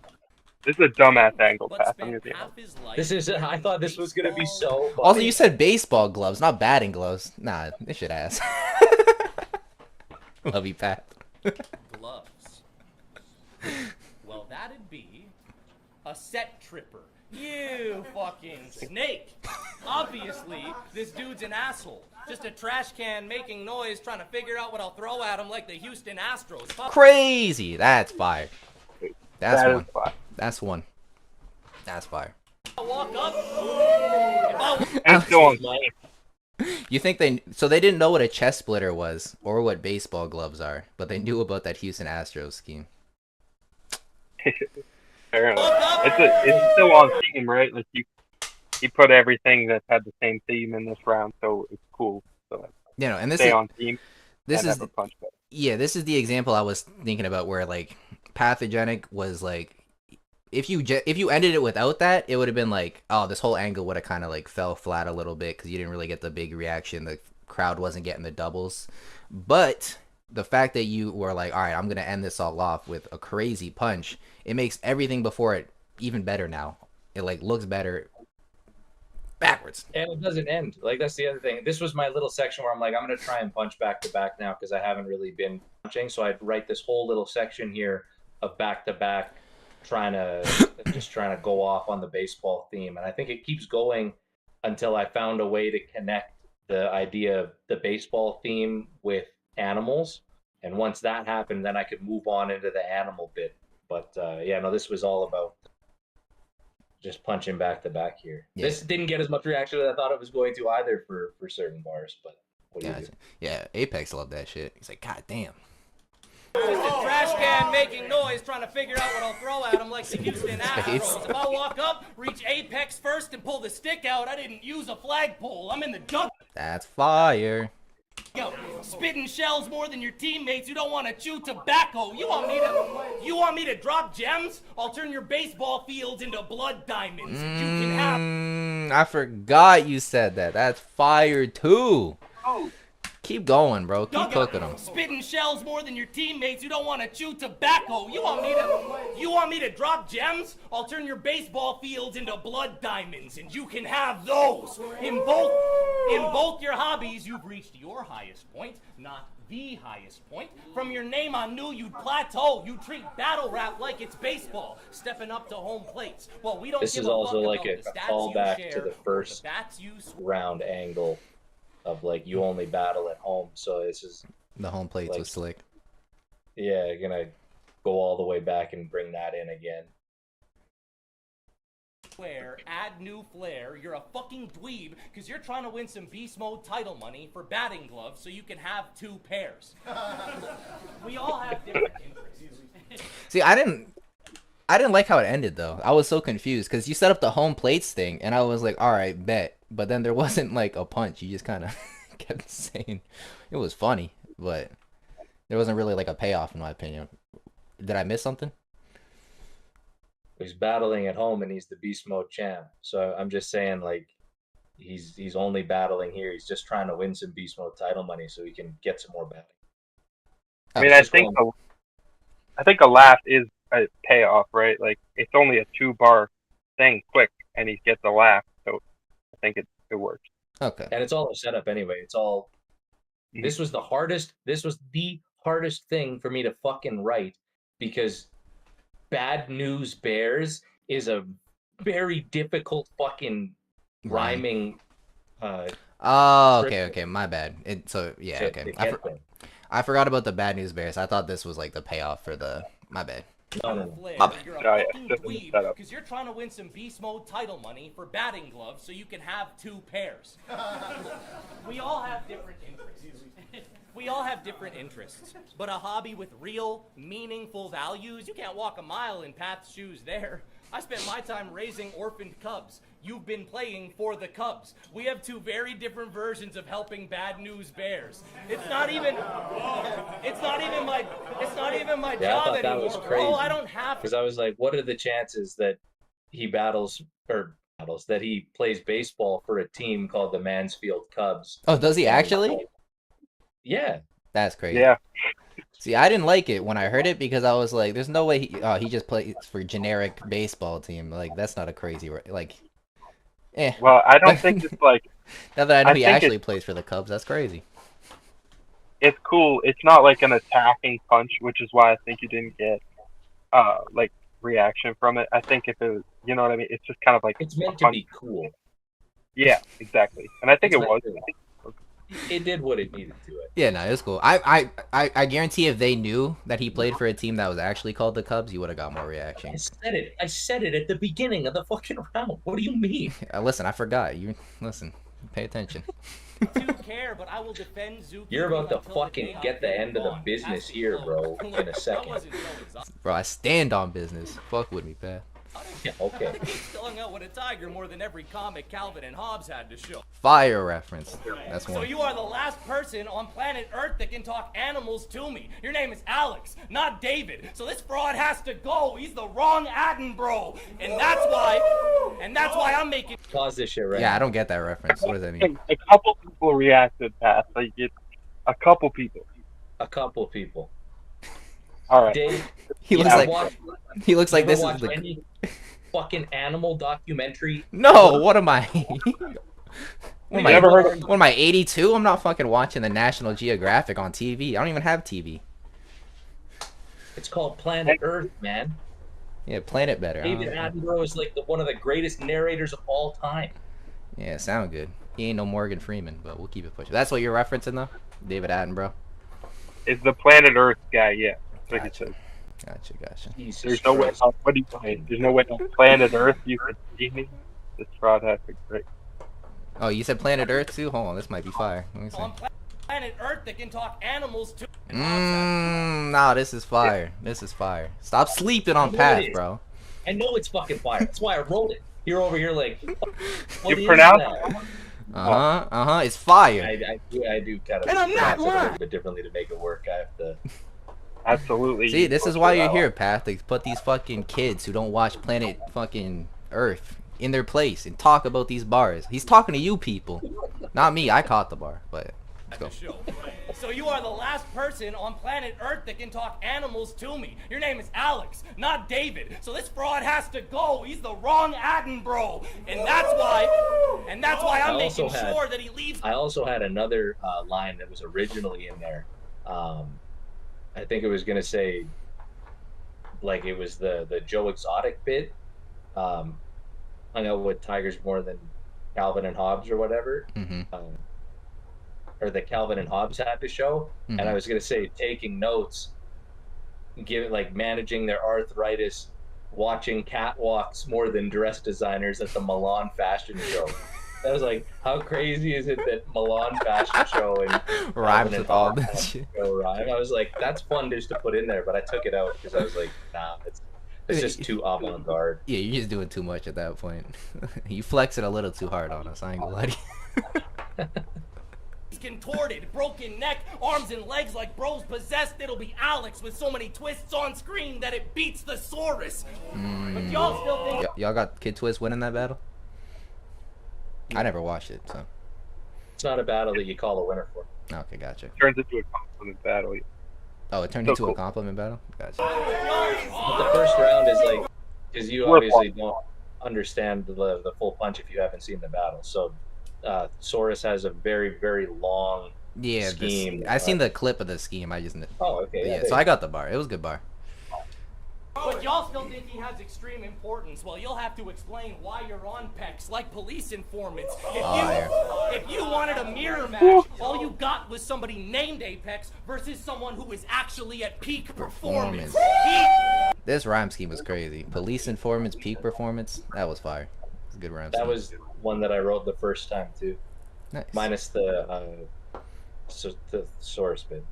This is a dumbass angle, But Pat. I'm spent gonna be honest. half his life This is. I thought this was gonna be so. Funny. Also, you said baseball gloves, not batting gloves. Nah, this shit ass. Love you, Pat. gloves. Well, that'd be a set tripper. You fucking snake. Obviously, this dude's an asshole. Just a trash can making noise trying to figure out what I'll throw at him like the Houston Astros. Crazy. That's fire. That's That one. is fine. That's one. That's fire. Walk up. If I And still on. You think so they didn't know what a chest splitter was or what baseball gloves are, but they knew about that Houston Astros scheme. Fair enough. It's still on team, right? Like you he put everything that had the same theme in this round, so it's cool. So You know, and this stay is on theme this and is never punch better. yeah, this is the example I was thinking about where like Pathogenic was like if you ended it without that, it would have been like, oh, this whole angle would have kind of like fell flat a little bit because you didn't really get the big reaction. The crowd wasn't getting the doubles, but the fact that you were like, all right, I'm gonna end this all off with a crazy punch, it makes everything before it even better now. It like looks better backwards. And it doesn't end. Like, that's the other thing. This was my little section where I'm like, I'm going to try and punch back to back now because I haven't really been punching. So I'd write this whole little section here of back to back, trying to go off on the baseball theme. And I think it keeps going until I found a way to connect the idea of the baseball theme with animals. And once that happened, then I could move on into the animal bit. But yeah, no, this was all about just punching back to back here. Yeah. This didn't get as much reaction as I thought it was going to either for certain bars, but what do you do? Yeah, Apex loved that shit. He's like, God damn. Just a trash can making noise, trying to figure out what I'll throw at him like the Houston Astros. If I walk up, reach Apex first, and pull the stick out, I didn't use a flagpole. I'm in the dunk. That's fire. Yo, spitting shells more than your teammates who don't want to chew tobacco. You want me to drop gems? I'll turn your baseball fields into blood diamonds. You can have. I forgot you said that. That's fire too. Oh. Keep going, bro. Keep cooking them. Spitting shells more than your teammates who don't want to chew tobacco. You want me to drop gems? I'll turn your baseball fields into blood diamonds, and you can have those. In both your hobbies, you've reached your highest point, not the highest point. From your name, I knew you'd plateau. You treat battle rap like it's baseball, stepping up to home plates. Well, we don't. This is also like a callback to the first round angle. Of like you only battle at home, so this is the home plates like, was slick. Yeah, gonna go all the way back and bring that in again. Add new flair. You're a fucking dweeb because you're trying to win some beast mode title money for batting gloves so you can have 2 pairs. We all have different interests. See, I didn't like how it ended though. I was so confused because you set up the home plates thing, and I was like, all right, bet. But then there wasn't like a punch. You just kind of kept saying it was funny, but there wasn't really like a payoff in my opinion. Did I miss something? He's battling at home and he's the beast mode champ. So I'm just saying like he's only battling here. He's just trying to win some beast mode title money so he can get some more batting. I mean, I think a laugh is a payoff, right? Like it's only a 2-bar thing, quick, and he gets a laugh. So I think it works. Okay. And it's all a setup anyway. It's all. This was the hardest thing for me to fucking write because Bad News Bears is a very difficult fucking rhyming. Okay, my bad. Okay. I forgot about the Bad News Bears. I thought this was like the payoff for the. My bad. No. You're a fucking dweeb because you're trying to win some beast mode title money for batting gloves so you can have 2 pairs. We all have different interests. But a hobby with real, meaningful values, you can't walk a mile in Pat's shoes there. I spent my time raising orphaned cubs. You've been playing for the Cubs. We have 2 very different versions of helping Bad News Bears. It's not even my job anymore. That was crazy. Oh, I don't have to. Because I was like, what are the chances that he that he plays baseball for a team called the Mansfield Cubs? Oh, does he actually? Yeah. That's crazy. Yeah. See, I didn't like it when I heard it because I was like, "There's no way he just plays for generic baseball team. Like that's not a crazy like." Well, I don't think it's like. Now that I know he actually plays for the Cubs, that's crazy. It's cool. It's not like an attacking punch, which is why I think you didn't get like reaction from it. I think if it was, you know what I mean, it's just kind of like it's meant to be cool. Yeah, exactly. And I think it was. It did what it needed to it. Yeah, no, it's cool. I guarantee if they knew that he played for a team that was actually called the Cubs, you would have got more reaction. I said it at the beginning of the fucking round. What do you mean? Listen, I forgot. Listen, pay attention. Care, but I will defend Zuki. You're about to fucking get the end of the business here, bro, in a second. Bro, I stand on business. Fuck with me, Pat. Yeah, okay. He's still hung out with a tiger more than every comic Calvin and Hobbes had to show. Fire reference. That's So one. you are the last person on planet Earth that can talk animals to me. Your name is Alex, not David. So this fraud has to go. He's the wrong Attenborough. And that's why I'm making... Pause this shit right Yeah, now. I don't get that reference. What does that mean? A couple people reacted past. Like it's a couple people. A couple people. All right. Dave, He you looks ever like watch- he looks you like ever this is watch the. any fucking animal documentary? No, what am I? What am I? Never heard of- What am I? 82? I'm not fucking watching the National Geographic on TV. I don't even have TV. It's called Planet Earth, man. Yeah, Planet better. David Attenborough is like one of the greatest narrators of all time. Yeah, sound good. He ain't no Morgan Freeman, but we'll keep it pushing. That's what you're referencing though, David Attenborough. It's the Planet Earth guy. Yeah. That's what he Gotcha. said. Gotcha. Jesus There's no way. Christ. What do you saying? There's no way on planet Earth you could see me. This fraud has to break. Oh, you said Planet Earth too? Hold on, this might be fire. Let me see. On planet Earth that can talk animals to... Nah, this is fire. This is fire. Stop sleeping on I know Path, it is. bro. I know it's fucking fire. That's why I wrote it. You're over here like, what You is pronounce that? It's fire. I do kind of And I'm not pronounce it a lying. little bit differently to make it work. I have to. Absolutely. See, this is why you're here, Path. They put these fucking kids who don't watch Planet fucking Earth in their place and talk about these bars. He's talking to you people, not me. I caught the bar, but let's go. Show. So you are the last person on planet Earth that can talk animals to me. Your name is Alex, not David. So this fraud has to go. He's the wrong Attenborough. And that's why I'm I also making had- sure that he leaves. I also had another line that was originally in there. I think it was gonna say, like it was the Joe Exotic bit. Hung out with tigers more than Calvin and Hobbes or whatever. Or the Calvin and Hobbes had to show. And I was gonna say taking notes, managing their arthritis, watching catwalks more than dress designers at the Milan fashion show. I was like, how crazy is it that Milan fashion show and Rhymes Calvin and with all Hobbes that shit. show rhyme? I was like, that's fun just to put in there, but I took it out because I was like, nah, it's just too avant-garde. Yeah, you're just doing too much at that point. You flex it a little too hard on us. I ain't gonna lie to you. He's contorted, broken neck, arms and legs like bros possessed. It'll be Alex with so many twists on screen that it beats the Saurus. But y'all still think Y'all got Kid Twist winning that battle? I never watched it, so. It's not a battle that you call a winner for. Okay, gotcha. Turns into a compliment battle. Oh, it turned So into a cool. compliment battle? Gotcha. But the first round is like, because you We're obviously don't understand the full punch if you haven't seen the battle. So, Saurus has a very, very long Yeah, scheme. I seen the clip of the scheme. I just. Oh, okay. Yeah, there so you I got the bar. It was a good bar. But y'all still think he has extreme importance. Well, you'll have to explain why you're on pecs like police informants. If you wanted a mirror match, all you got was somebody named Apex versus someone who is actually at peak performance. This rhyme scheme was crazy. Police informants, peak performance. That was fire. It's a good rhyme That scheme. was one that I wrote the first time too, Nice. minus the Saurus bit.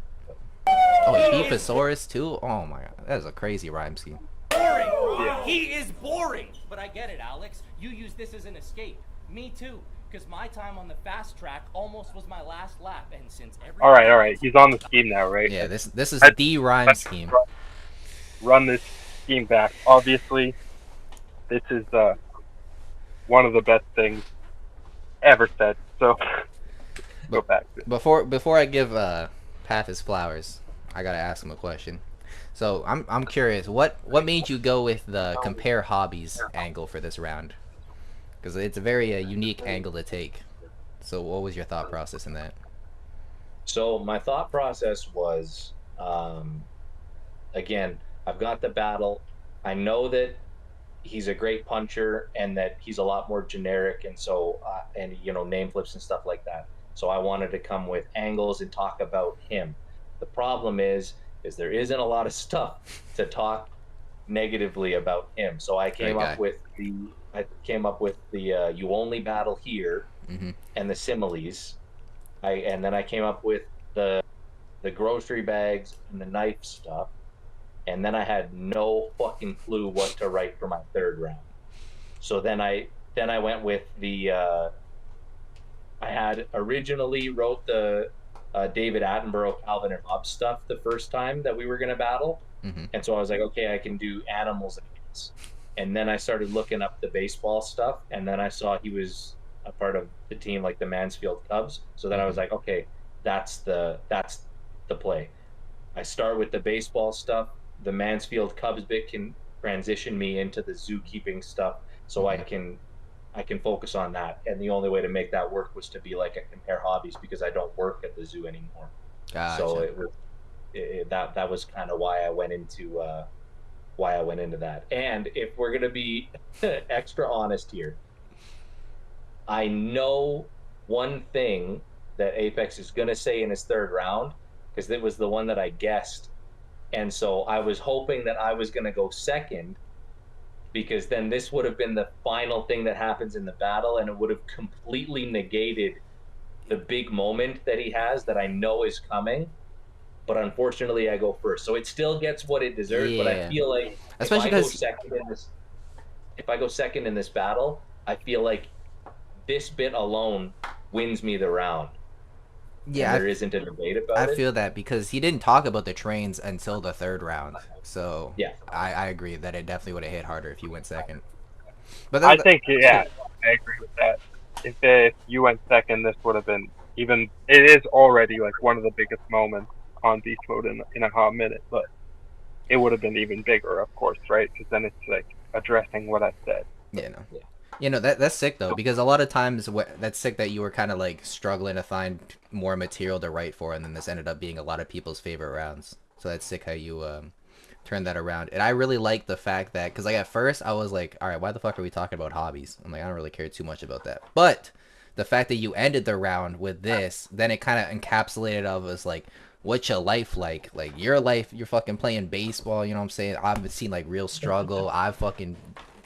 Oh, Beefosaurus too? Oh my god. That is a crazy rhyme scheme. Boring. He is boring. But I get it, Alex. You use this as an escape. Me too. Because my time on the fast track almost was my last lap. And since every All right. He's on the scheme now, right? Yeah, this is Let's- the rhyme scheme. Run this scheme back. Obviously, this is one of the best things ever said. So go back. Before I give Path his flowers, I gotta ask him a question. So I'm curious, what made you go with the compare hobbies angle for this round? Because it's a very unique angle to take. So what was your thought process in that? So my thought process was, again, I've got the battle. I know that he's a great puncher and that he's a lot more generic, and so and name flips and stuff like that. So I wanted to come with angles and talk about him. The problem is there isn't a lot of stuff to talk negatively about him. So I came up with the you only battle here and the similes. And then I came up with the grocery bags and the knife stuff. and then I had no fucking clue what to write for my third round. So then I went with the I had originally wrote the David Attenborough, Calvin and Hobbes stuff the first time that we were going to battle. Mm-hmm. And so I was like, okay, I can do animals and ants. And then I started looking up the baseball stuff, and then I saw he was a part of the team, like the Mansfield Cubs. So then I was like, okay, that's the play. I start with the baseball stuff. The Mansfield Cubs bit can transition me into the zookeeping stuff, so I can focus on that. And the only way to make that work was to be like a compare hobbies, because I don't work at the zoo anymore. Gotcha. So it was that was kind of why I went into that. And if we're gonna be extra honest here, I know one thing that Apex is gonna say in his third round, because it was the one that I guessed, and so I was hoping that I was gonna go second, because then this would have been the final thing that happens in the battle, and it would have completely negated the big moment that he has that I know is coming. But unfortunately, I go first, so it still gets what it deserves. But I feel like especially because if I go second in this battle, I feel like this bit alone wins me the round. Yeah, and there isn't a debate about it. I feel that because he didn't talk about the trains until the third round, so yeah, I agree that it definitely would have hit harder if you went second. But I think I agree with that. If you went second, this would have been even. It is already like one of the biggest moments on beast mode in a hot minute, but it would have been even bigger, of course, right? Because then it's like addressing what I said. Yeah, no. Yeah. You know, that's sick though, because a lot of times that's sick that you were kind of like struggling to find more material to write for, and then this ended up being a lot of people's favorite rounds. So that's sick how you turned that around. And I really like the fact that, because like at first I was like, all right, why the fuck are we talking about hobbies? I'm like, I don't really care too much about that. But the fact that you ended the round with this, then it kind of encapsulated of us like, what's your life like? Like your life, you're fucking playing baseball, you know what I'm saying? I've seen like real struggle. I've fucking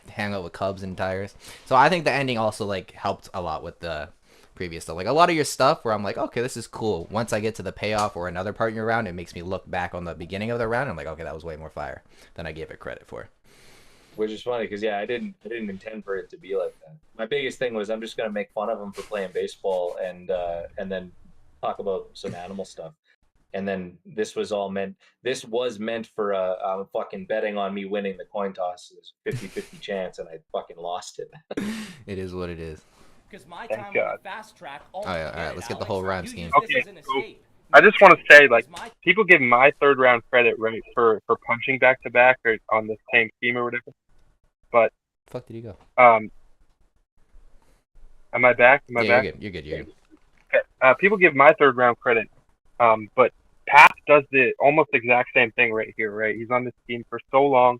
hang out with Cubs and tires. So I think the ending also like helped a lot with the previous stuff. Like a lot of your stuff where I'm like, okay, this is cool. Once I get to the payoff or another part in your round, it makes me look back on the beginning of the round. And I'm like, okay, that was way more fire than I gave it credit for. Which is funny because I didn't intend for it to be like that. My biggest thing was I'm just gonna make fun of him for playing baseball and then talk about some animal stuff. And then this was meant for fucking betting on me winning the coin toss. It was 50-50 chance, and I fucking lost it. It is what it is. Because my time on the fast track. All right, let's get the whole rhyme scheme. Okay, so I just want to say, like, people give my third round credit, right, for punching back to back or on the same scheme or whatever. But fuck did he go? Am I back? Am I back? You're good. You're good. Okay. People give my third round credit, but Path does the almost exact same thing right here, right? He's on this team for so long,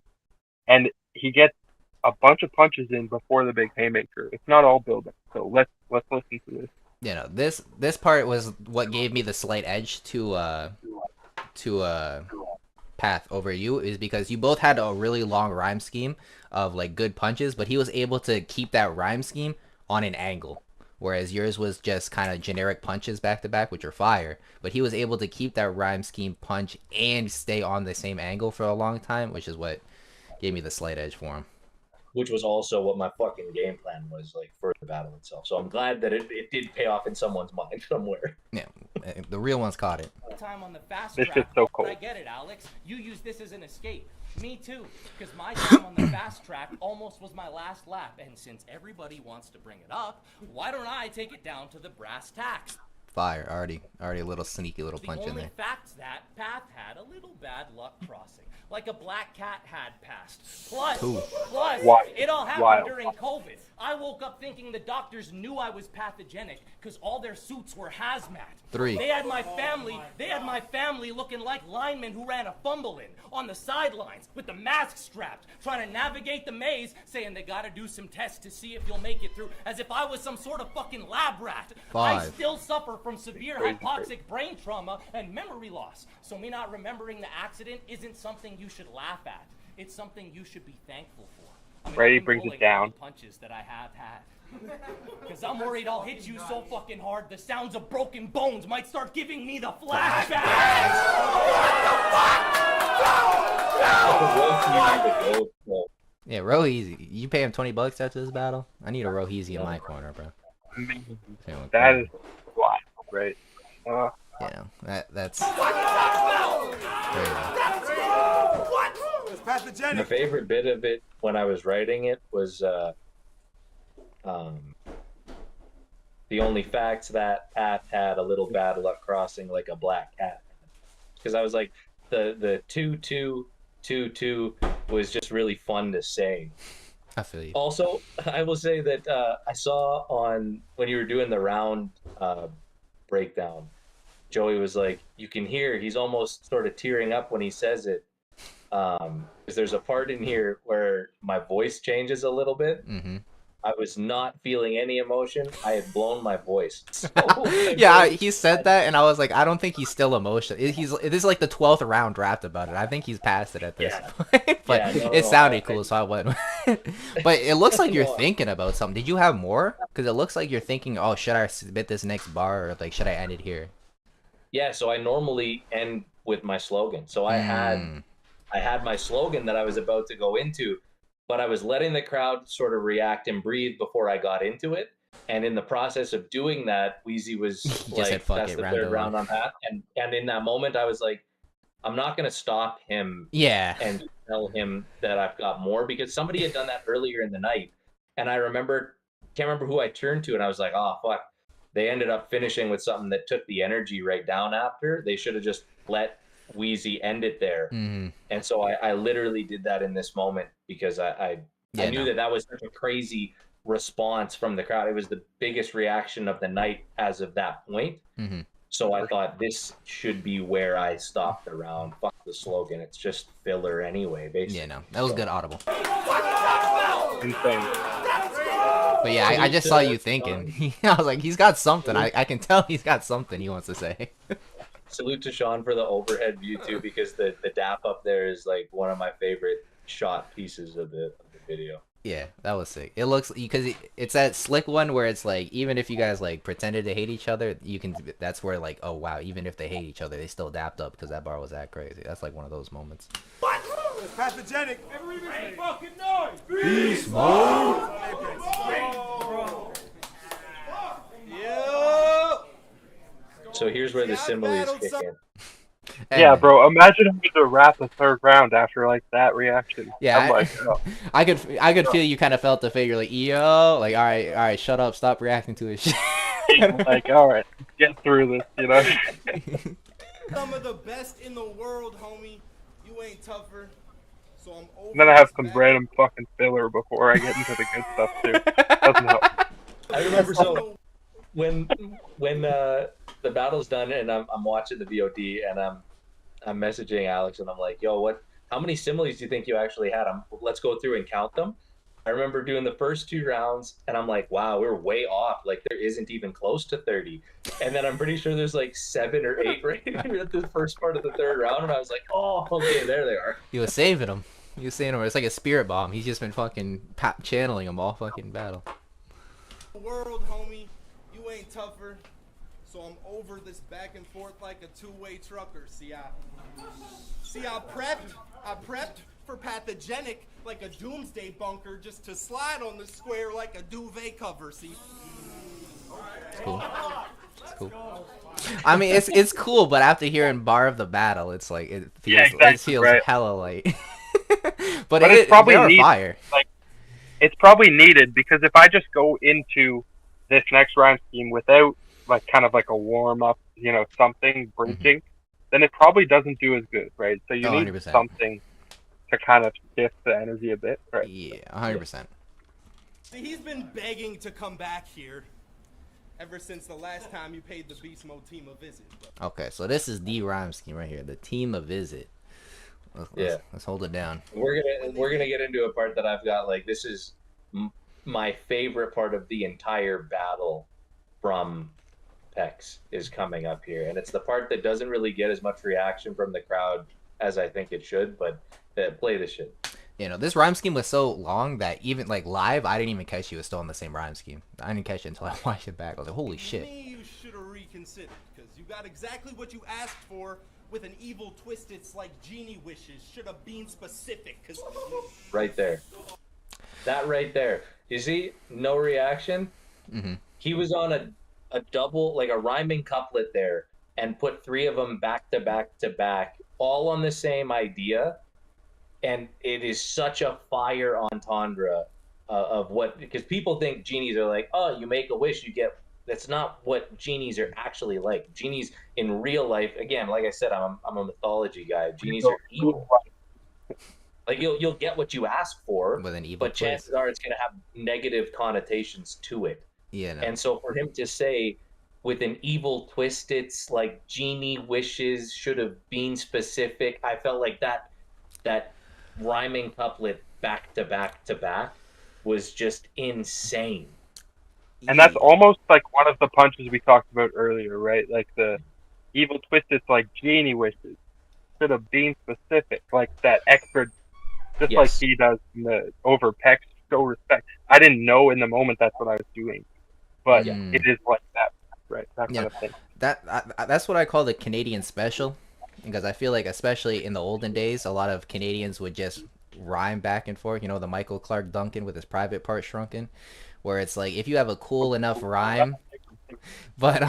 and he gets a bunch of punches in before the big haymaker. It's not all building, so let's listen to this. You know, this part was what gave me the slight edge to Path over you, is because you both had a really long rhyme scheme of like good punches, but he was able to keep that rhyme scheme on an angle. Whereas yours was just kind of generic punches back to back, which are fire. But he was able to keep that rhyme scheme punch and stay on the same angle for a long time, which is what gave me the slight edge for him. Which was also what my fucking game plan was, like, for the battle itself. So I'm glad that it did pay off in someone's mind somewhere. Yeah, the real ones caught it. Time on the fast this track. is so cool. I get it, Alex. You use this as an escape. Me too, because my time on the fast track almost was my last lap, and since everybody wants to bring it up, why don't I take it down to the brass tacks? Fire, already a little sneaky little punch in there. The only fact's that Path had a little bad luck crossing, like a black cat had passed. Plus, it all happened during COVID. I woke up thinking the doctors knew I was pathogenic because all their suits were hazmat. 3. They had my family looking like linemen who ran a fumble in on the sidelines with the mask strapped, trying to navigate the maze, saying they gotta do some tests to see if you'll make it through, as if I was some sort of fucking lab rat. 5. I still suffer from severe hypoxic brain trauma and memory loss, so me not remembering the accident isn't something you should laugh at. It's something you should be thankful for. I mean, Brady brings it down. Punches that I have had. Because I'm worried I'll hit you so fucking hard the sounds of broken bones might start giving me the flashbacks. Yeah, Roheezy. You pay him $20 after this battle? I need a Roheezy in my corner, bro. That is wild, right? Yeah, that's crazy. My favorite bit of it when I was writing it was the only facts that Path had a little bad luck crossing like a black cat. Because I was like, the 2-2-2-2 was just really fun to say. I feel you. Also, I will say that I saw on when you were doing the round breakdown, Joey was like, you can hear he's almost sort of tearing up when he says it. Because there's a part in here where my voice changes a little bit. Mm-hmm. I was not feeling any emotion. I had blown my voice. So yeah, he said that, and I was like, I don't think he's still emotional. This is like the 12th round draft about it. I think he's past it at this point. But it sounded cool, so I went. But it looks like you're thinking about something. Did you have more? Because it looks like you're thinking, oh, should I submit this next bar, or like, should I end it here? Yeah, so I normally end with my slogan. So I had my slogan that I was about to go into, but I was letting the crowd sort of react and breathe before I got into it. And in the process of doing that, Wheezy was like, said, "Fuck that's it, the round third over." round on that. And in that moment, I was like, I'm not going to stop him and tell him that I've got more, because somebody had done that earlier in the night. And I can't remember who I turned to, and I was like, oh, fuck. They ended up finishing with something that took the energy right down after. They should have just let Wheezy end it there. Mm-hmm. And so I literally did that in this moment because I knew that was such a crazy response from the crowd. It was the biggest reaction of the night as of that point. Mm-hmm. So I thought this should be where I stopped the round. Fuck the slogan. It's just filler anyway, basically. Yeah, no. That was good audible. Insane. But yeah, I just saw you thinking. I was like, he's got something. I can tell he's got something he wants to say. Salute to Sean for the overhead view too, because the dap up there is like one of my favorite shot pieces of the video. Yeah, that was sick. It looks, because it's that slick one where it's like, even if you guys like pretended to hate each other, you can, that's where like, oh wow, even if they hate each other, they still dapped up because that bar was that crazy. That's like one of those moments. What? It's pathogenic. Everybody make fucking noise. Beast mode. So here's where the similes kick in. Yeah, bro. Imagine having to wrap the third round after like that reaction. Yeah, I'm like, oh. I could feel you kind of felt the figure, like, yo, like, all right, shut up, stop reacting to his shit. Like, all right, get through this, you know. Some of the best in the world, homie. You ain't tougher. So I'm over. And then I have some random fucking filler before I get into the good stuff too. Doesn't help. I remember when the battle's done and I'm watching the VOD and I'm messaging Alex and I'm like, yo, how many similes do you think you actually had? Let's go through and count them. I remember doing the first 2 rounds and I'm like, wow, we're way off. Like there isn't even close to 30. And then I'm pretty sure there's like 7 or 8 right at the first part of the third round. And I was like, oh, okay, there they are. He was saving them. It's like a spirit bomb. He's just been fucking channeling them all fucking battle. World, homie. You ain't tougher. So I'm over this back and forth like a two-way trucker. See, I prepped for Pathogenic like a doomsday bunker just to slide on the square like a duvet cover. See? It's cool. It's cool. I mean, it's cool, but after hearing Bar of the Battle, it's like it feels right. hella light. but it's probably fire. Like, it's probably needed, because if I just go into this next rhyme scheme without like kind of like a warm up, you know, something breaking, then it probably doesn't do as good, right? So you need 100%. something to kind of shift the energy a bit, right? Yeah, 100%. See, he's been begging to come back here ever since the last time you paid the Beast Mode team a visit. Okay, so this is the rhyme scheme right here, the team a visit. Let's hold it down. We're gonna get into a part that I've got, like, this is my favorite part of the entire battle from Pex is coming up here, and it's the part that doesn't really get as much reaction from the crowd as I think it should, but play the shit. You know, this rhyme scheme was so long that even like live, I didn't even catch you was still in the same rhyme scheme. I didn't catch it until I watched it back. I was like, holy shit. Me, you should have reconsidered, because you got exactly what you asked for With an evil twist, it's like genie wishes. Should have been specific, cause... Right there. That right there. You see? No reaction. Mm-hmm. He was on a double, like a rhyming couplet there, and put 3 of them back to back to back, all on the same idea. And it is such a fire entendre of what, because people think genies are like, oh, you make a wish, you get. That's not what genies are actually like. Genies in real life, again, like I said, I'm a mythology guy. Genies are evil. Like you'll get what you ask for, With an evil but twist. chances are it's going to have negative connotations to it. Yeah. No. And so for him to say, with an evil twist, it's like genie wishes should have been specific. I felt like that rhyming couplet back to back to back was just insane. And that's almost like one of the punches we talked about earlier, right? Like the evil twist, it's like genie wishes. Should have been specific. Like that extra, just Yes. like he does in the over pecs, show respect. I didn't know in the moment that's what I was doing. But it is like that, right? That kind of thing. That's what I call the Canadian special, because I feel like, especially in the olden days, a lot of Canadians would just rhyme back and forth. You know, the Michael Clark Duncan with his private part shrunken, where it's like, if you have a cool enough rhyme, but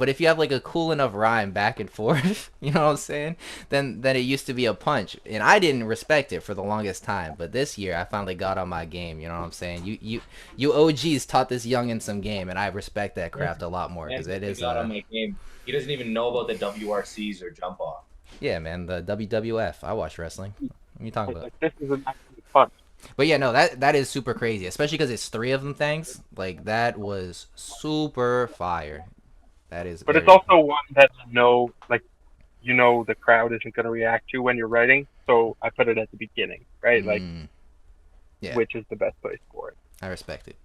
if you have like a cool enough rhyme back and forth, you know what I'm saying? Then it used to be a punch, and I didn't respect it for the longest time. But this year, I finally got on my game. You know what I'm saying? You OGs taught this youngin some game, and I respect that craft a lot more, because it is. Got on my game. He doesn't even know about the WRCs or jump off. Yeah, man, the WWF. I watch wrestling. What are you talking about? Like, this is an actual punch. But yeah, no, that is super crazy, especially because it's 3 of them things. Like, that was super fire. That is. But it's also one that the crowd isn't going to react to when you're writing. So I put it at the beginning, right? Like, yeah, which is the best place for it. I respect it.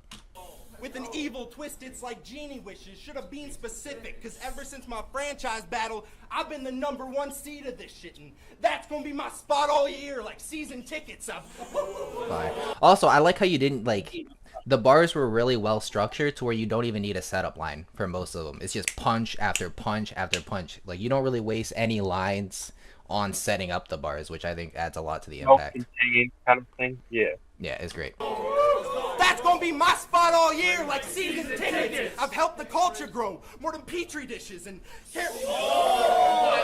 With an evil twist, it's like genie wishes. Should have been specific, cause ever since my franchise battle, I've been the #1 seed of this shit, and that's gonna be my spot all year, like season tickets. Fire. Also, I like how you didn't, like, the bars were really well structured to where you don't even need a setup line for most of them. It's just punch after punch after punch. Like, you don't really waste any lines on setting up the bars, which I think adds a lot to the impact. Self-contained kind of thing. Yeah. Yeah, it's great. That's gonna be my spot all year, like season tickets. I've helped the culture grow more than petri dishes and. Oh my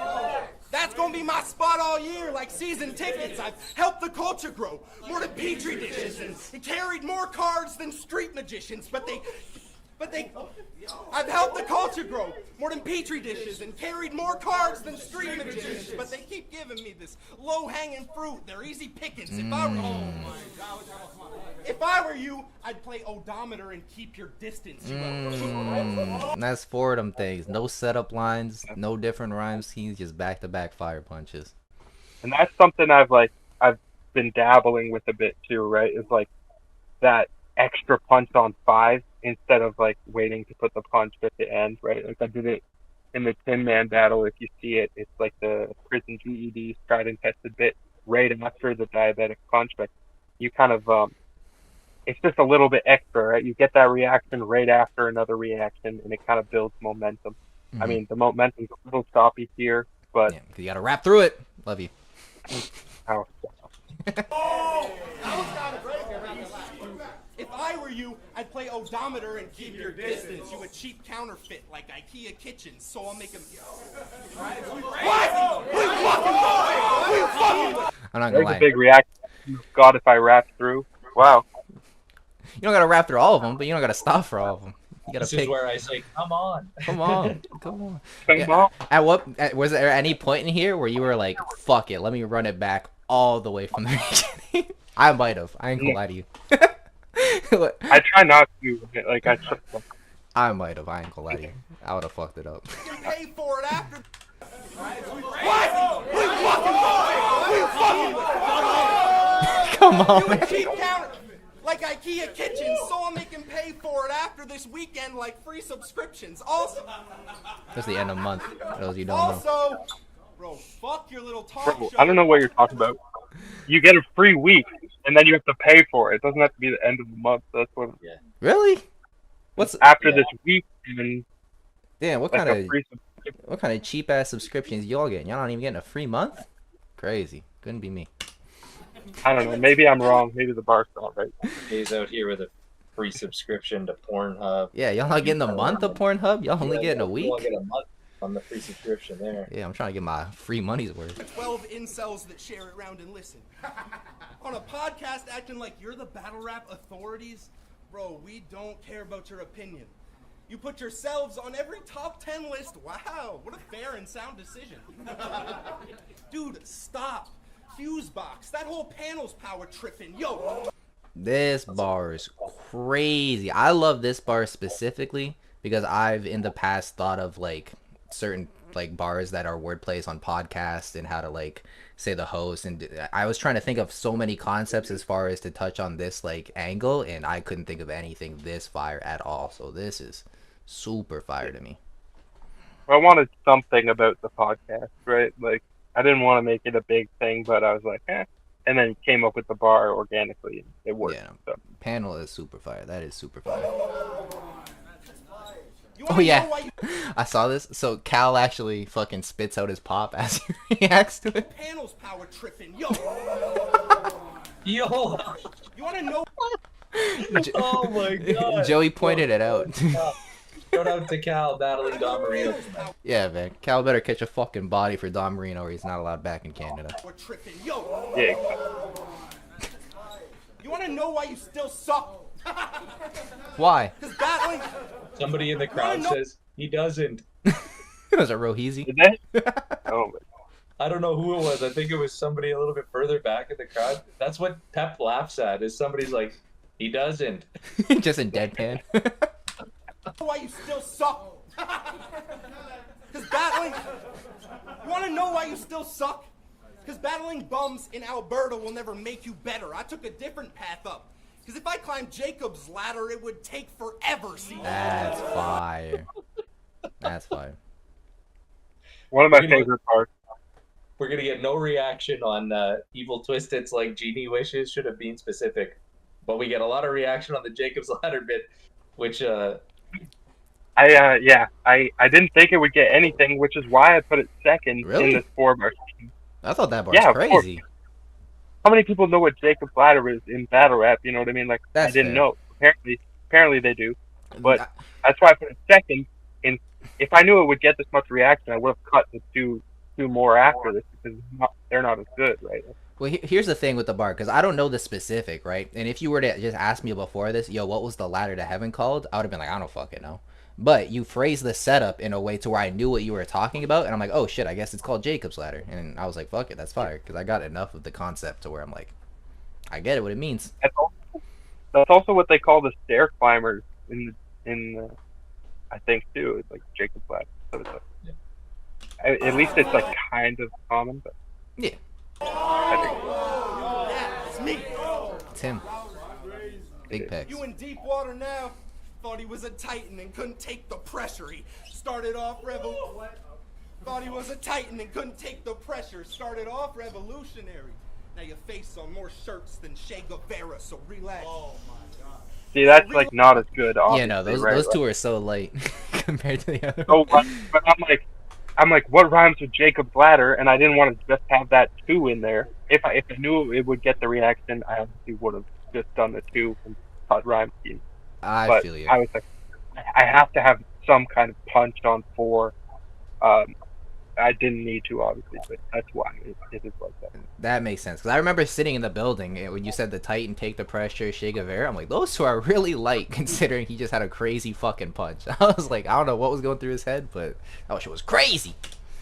God. That's gonna be my spot all year, like season tickets. I've helped the culture grow more than petri dishes and carried more cards than street magicians, but they. I've helped the culture grow more than petri dishes and carried more cards than street magicians, but they keep giving me this low-hanging fruit. They're easy pickings. If I were you, I'd play odometer and keep your distance. That's 4 of them things. No setup lines, no different rhyme schemes, just back-to-back fire punches. And that's something I've been dabbling with a bit too, right? It's like that extra punch on 5 instead of like waiting to put the punch at the end, right? Like I did it in the Tin Man battle. If you see it, it's like the prison GED tried and tested bit right after the diabetic punch, but you kind of it's just a little bit extra, right? You get that reaction right after another reaction, and it kind of builds momentum. Mm-hmm. I mean, the momentum's a little choppy here, but yeah, you gotta rap through it. Love you. If I were you, I'd play odometer and keep your distance. You a cheap counterfeit like IKEA kitchens, so I'll make him. What? I'm not gonna There's lie. a big reaction. God, if I rap through, wow. You don't gotta rap through all of them, but you don't gotta stop for all of them. You gotta This pick. is where I say, come on. Come on, come on. Come Yeah. on. Was there any point in here where you were like, "Fuck it, let me run it back all the way from the beginning"? I might have. I ain't gonna lie to you. I try not to. Like I might have. I ain't gonna lie to you. I would have fucked it up. You can pay for it after. Come on. You a cheap counter like IKEA kitchens, so I'll make him pay for it after this weekend, like free subscriptions. Also, That's the end of the month. For those you don't know. also, bro, fuck your little talk Bro, show. I don't know what you're talking about. You get a free week, and then you have to pay for it. It doesn't have to be the end of the month. That's what. Really? What's After this week, and damn? What like kind a of free What kind of cheap ass subscriptions y'all getting? Y'all not even getting a free month? Crazy. Couldn't be me. I don't know. Maybe I'm wrong. Maybe the bar's not right. He's out here with a free subscription to Pornhub. Yeah, y'all not getting a month of Pornhub? Y'all only getting a You week? get a month on the free subscription there. Yeah, I'm trying to get my free money's worth. 12 incels that share it around and listen. On a podcast acting like you're the battle rap authorities? Bro, we don't care about your opinion. You put yourselves on every top 10 list. Wow, what a fair and sound decision. Dude, stop. Fusebox, that whole panel's power tripping. Yo. This bar is crazy. I love this bar specifically because I've in the past thought of like certain like bars that are wordplays on podcasts and how to like say the host, and I was trying to think of so many concepts as far as to touch on this like angle, and I couldn't think of anything this fire at all. So this is super fire to me. I wanted something about the podcast, right? Like, I didn't want to make it a big thing, but I was like, eh. And then came up with the bar organically. And it worked. Yeah, So. panel is super fire. That is super fire. You Oh wanna yeah, know why I saw this. So Cal actually fucking spits out his pop as he reacts to it. panel's power tripping. Yo. Yo! You wanna know Oh my god! Joey pointed it out. Shout out to Cal battling Don Marino. Yeah, man. Cal better catch a fucking body for Don Marino or he's not allowed back in Canada. we're tripping. Yo. Yeah. You wanna know why you still suck? Why? Cause battling Somebody in the crowd says he doesn't. It was a Rohizi. Did they? Oh, my. I don't know who it was. I think it was somebody a little bit further back in the crowd. That's what Pep laughs at. Is somebody's like, he doesn't. Just in deadpan. why you still suck. Cause battling You wanna know why you still suck? Cause battling bums in Alberta will never make you better. I took a different path up. Because if I climbed Jacob's ladder, it would take forever, see? That's fire. That's fire. One of my favorite parts. We're gonna get no reaction on Evil Twisted's like Genie Wishes should have been specific, but we get a lot of reaction on the Jacob's Ladder bit, which I didn't think it would get anything, which is why I put it second Really? in this 4-bar scheme. I thought that bar Yeah, was of course. crazy. How many people know what Jacob's Ladder is in battle rap? You know what I mean? Like, That's I didn't fair. know. Apparently they do. But that's why I put it second. And if I knew it would get this much reaction, I would have cut the two more after this because they're not as good, right? Well, here's the thing with the bar, because I don't know the specific, right? And if you were to just ask me before this, yo, what was the ladder to heaven called? I would have been like, I don't fucking know. But you phrased the setup in a way to where I knew what you were talking about, and I'm like, oh shit, I guess it's called Jacob's Ladder. And I was like, fuck it, that's fire, because I got enough of the concept to where I'm like, I get it, what it means. That's also what they call the stair climbers in I think too. It's like Jacob's Ladder. So it's like, at least it's like kind of common, but Yeah, Yeah, it's me. it's him. Big pecs. You in deep water now. Thought he was a titan and couldn't take the pressure. He started off Thought he was a titan and couldn't take the pressure. Started off revolutionary. Now your face on more shirts than Che Guevara, so relax. Oh my god. see, that's like not as good. Yeah, no, those two are so light compared to the other. Oh, but I'm like, what rhymes with Jacob's Ladder? And I didn't want to just have that 2 in there. If I knew it would get the reaction, I obviously would have just done the 2 and cut rhyme scheme. I feel you. I was like, I have to have some kind of punch on 4. I didn't need to, obviously, but that's why it is like that. That makes sense. Because I remember sitting in the building and when you said the Titan take the pressure, Che Guevara, I'm like, those two are really light considering he just had a crazy fucking punch. I was like, I don't know what was going through his head, but that shit was crazy.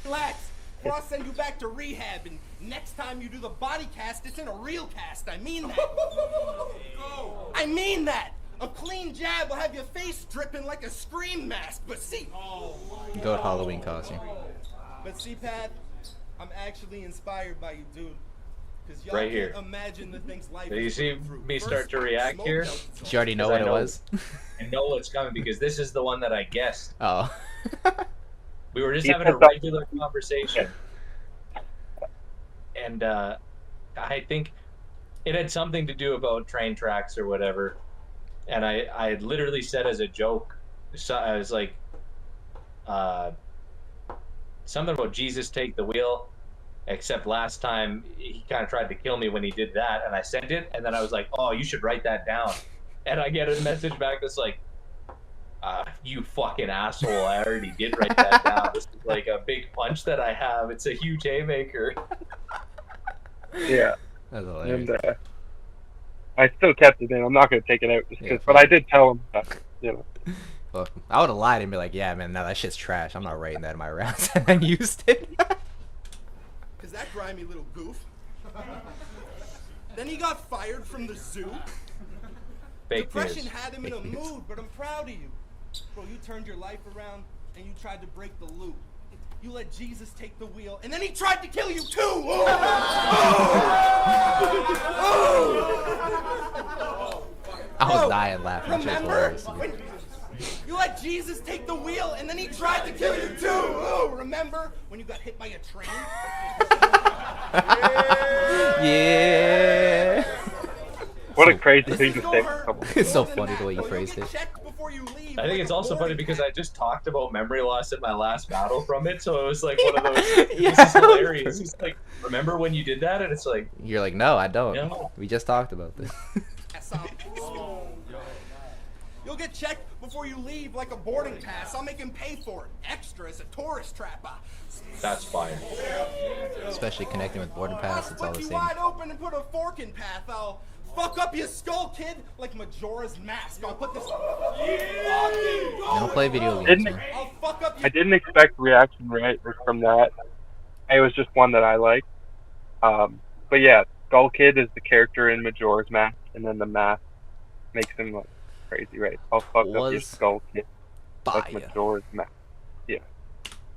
Relax, or I'll send you back to rehab, and next time you do the body cast, it's in a real cast. I mean that. I mean that. A clean jab will have your face dripping like a scream mask, but see. Goat Halloween costume. But see, Pat, I'm actually inspired by you, dude. Because y'all Right here. can't imagine the things life Do you is see going through. me start First, to react smoke here? melts Did you already know Because what I it know. was? I know what's coming because this is the one that I guessed. Oh. We were just You having a said that- regular conversation, and I think it had something to do about train tracks or whatever. And I had literally said as a joke, so I was like, something about Jesus take the wheel. Except last time he kind of tried to kill me when he did that, and I sent it, and then I was like, "Oh, you should write that down." And I get a message back that's like, "You fucking asshole! I already did write that down. This is like a big punch that I have. It's a huge haymaker." Yeah. That's hilarious. And I still kept it in. I'm not gonna take it out just Yeah, because, but I did tell him that, you know. Well, I would have lied and be like, yeah, man, no, that shit's trash. I'm not writing that in my rounds, and then used it. Cause that grimy little goof. Then he got fired from the zoo. Fake Depression news. had him in a mood, but I'm proud of you. Bro, you turned your life around and you tried to break the loop. You let Jesus take the wheel, and then he tried to kill you too! Oh! Oh! I was dying laughing. That shit's Remember? hilarious. When you let Jesus take the wheel, and then he tried to kill you too! Oh, remember when you got hit by a train? Yeah. What a crazy thing to say. It's so funny the way you phrased it. I think it's also funny because I just talked about memory loss in my last battle from it, so it was like one of those. Yeah. This is hilarious. It's like, remember when you did that? And it's like, You're like, no, I don't. No. We just talked about this. You'll get checked before you leave like a boarding pass. I'll make him pay for it. Extra as a tourist trap. that's fire. Especially connecting with boarding pass, it's all the Split you same. wide open and put a fork in path. I'll fuck up your skull, kid, like Majora's Mask. I'll put this. I don't play video games, man. I'll fuck up your. I didn't expect reaction right from that. It was just one that I liked. But yeah, Skull Kid is the character in Majora's Mask, and then the mask makes him look crazy, right? I'll fuck up your Was Skull Kid like Fire. Majora's Mask. Yeah.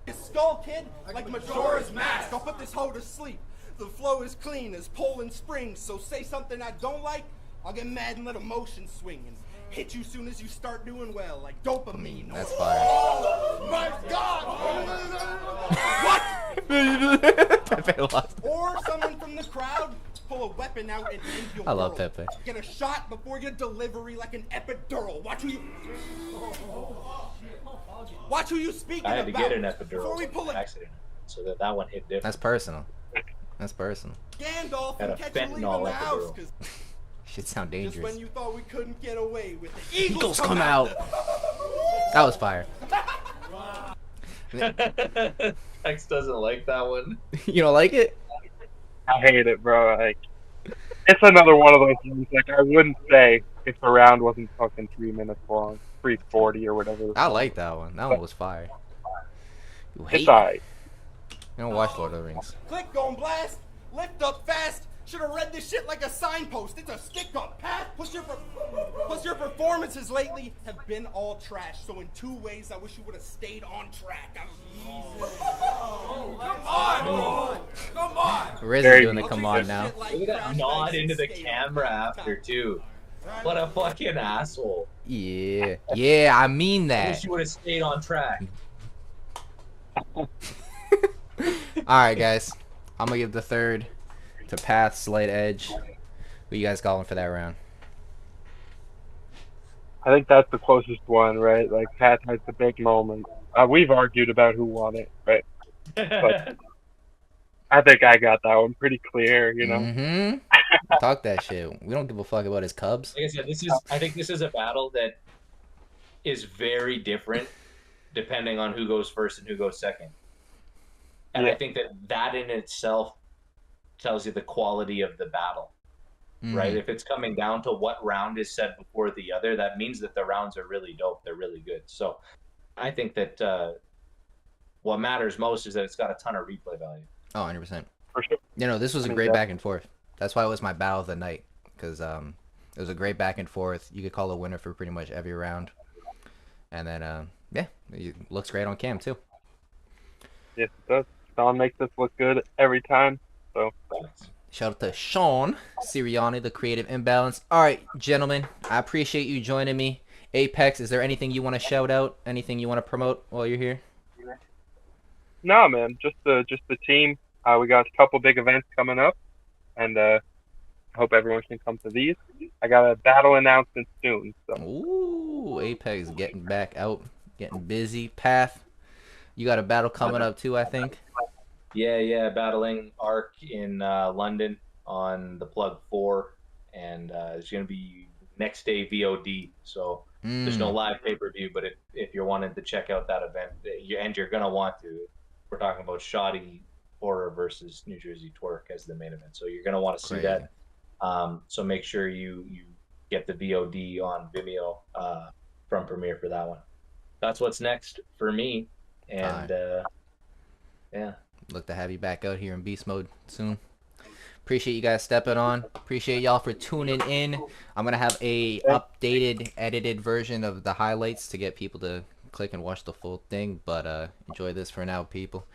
Your skull, kid, like Majora's Mask. I'll put this hoe to sleep. The flow is clean as Poland Springs, so say something I don't like, I'll get mad and let emotion swing and hit you soon as you start doing well, like dopamine. That's fire. Oh my God! What? Pepe lost. Or someone from the crowd pull a weapon out and end your I love world. Pepe. Get a shot before your delivery like an epidural. Watch who you speaking I had to about. get an Before we epidural pull by it. accident, so that one hit different. That's personal. That's personal. Gandalf Had and a catch you leaving fentanyl the house, epidural. 'cause Shit sound just dangerous. when you thought we couldn't get away with it, Eagles come out. That was fire. X doesn't like that one. You don't like it? I hate it, bro. Like, it's another one of those things. Like, I wouldn't say if the round wasn't fucking 3 minutes long, 3:40 or whatever. I like that one. That one was fire. You hate It's alright. You don't watch Lord of the Rings. Click, gon' blast, lift up fast. Should have read this shit like a signpost. It's a stick up path. Plus your performances lately have been all trash. So in 2 ways, I wish you would have stayed on track. Come on! Riz is Very doing the good. come on now. Look at that nod into the camera after too. What a fucking asshole. Yeah. Yeah, I mean I wish that. you would have stayed on track. Alright, guys. I'm going to give the third to Path, Slight Edge. What you guys calling for that round? I think that's the closest one, right? Like, Pat has the big moment. We've argued about who won it, right? But I think I got that one pretty clear, you know? Mm-hmm. Talk that shit. We don't give a fuck about his Cubs. Like I said, I think this is a battle that is very different depending on who goes first and who goes second. And Yeah. I think that in itself tells you the quality of the battle, right? If it's coming down to what round is said before the other, that means that the rounds are really dope. They're really good. So I think that what matters most is that it's got a ton of replay value. Oh, 100%. For sure. You know, this was a great back and forth. That's why it was my battle of the night. Because it was a great back and forth. You could call a winner for pretty much every round. And then, yeah, it looks great on cam, too. Yes, it does. Sean makes us look good every time. So, Shout out to Sean Sirianni, the creative imbalance. All right, gentlemen, I appreciate you joining me. Apex, is there anything you want to shout out? Anything you want to promote while you're here? no, man, just the team. We got a couple big events coming up, and I hope everyone can come to these. I got a battle announcement soon. So, Ooh, Apex getting back out, getting busy. Path, You got a battle coming up too, I think. Yeah, battling Arc in London on the Plug 4, and it's going to be next day VOD. So there's no live pay-per-view, but if you're wanting to check out that event, and you're going to want to, we're talking about Shoddy Horror versus New Jersey Twerk as the main event. So you're going to want to see that. So make sure you get the VOD on Vimeo from Premiere for that one. That's what's next for me. And yeah. Look to have you back out here in beast mode soon. Appreciate you guys stepping on. Appreciate y'all for tuning in. I'm gonna have a updated, edited version of the highlights to get people to click and watch the full thing. But enjoy this for now, people.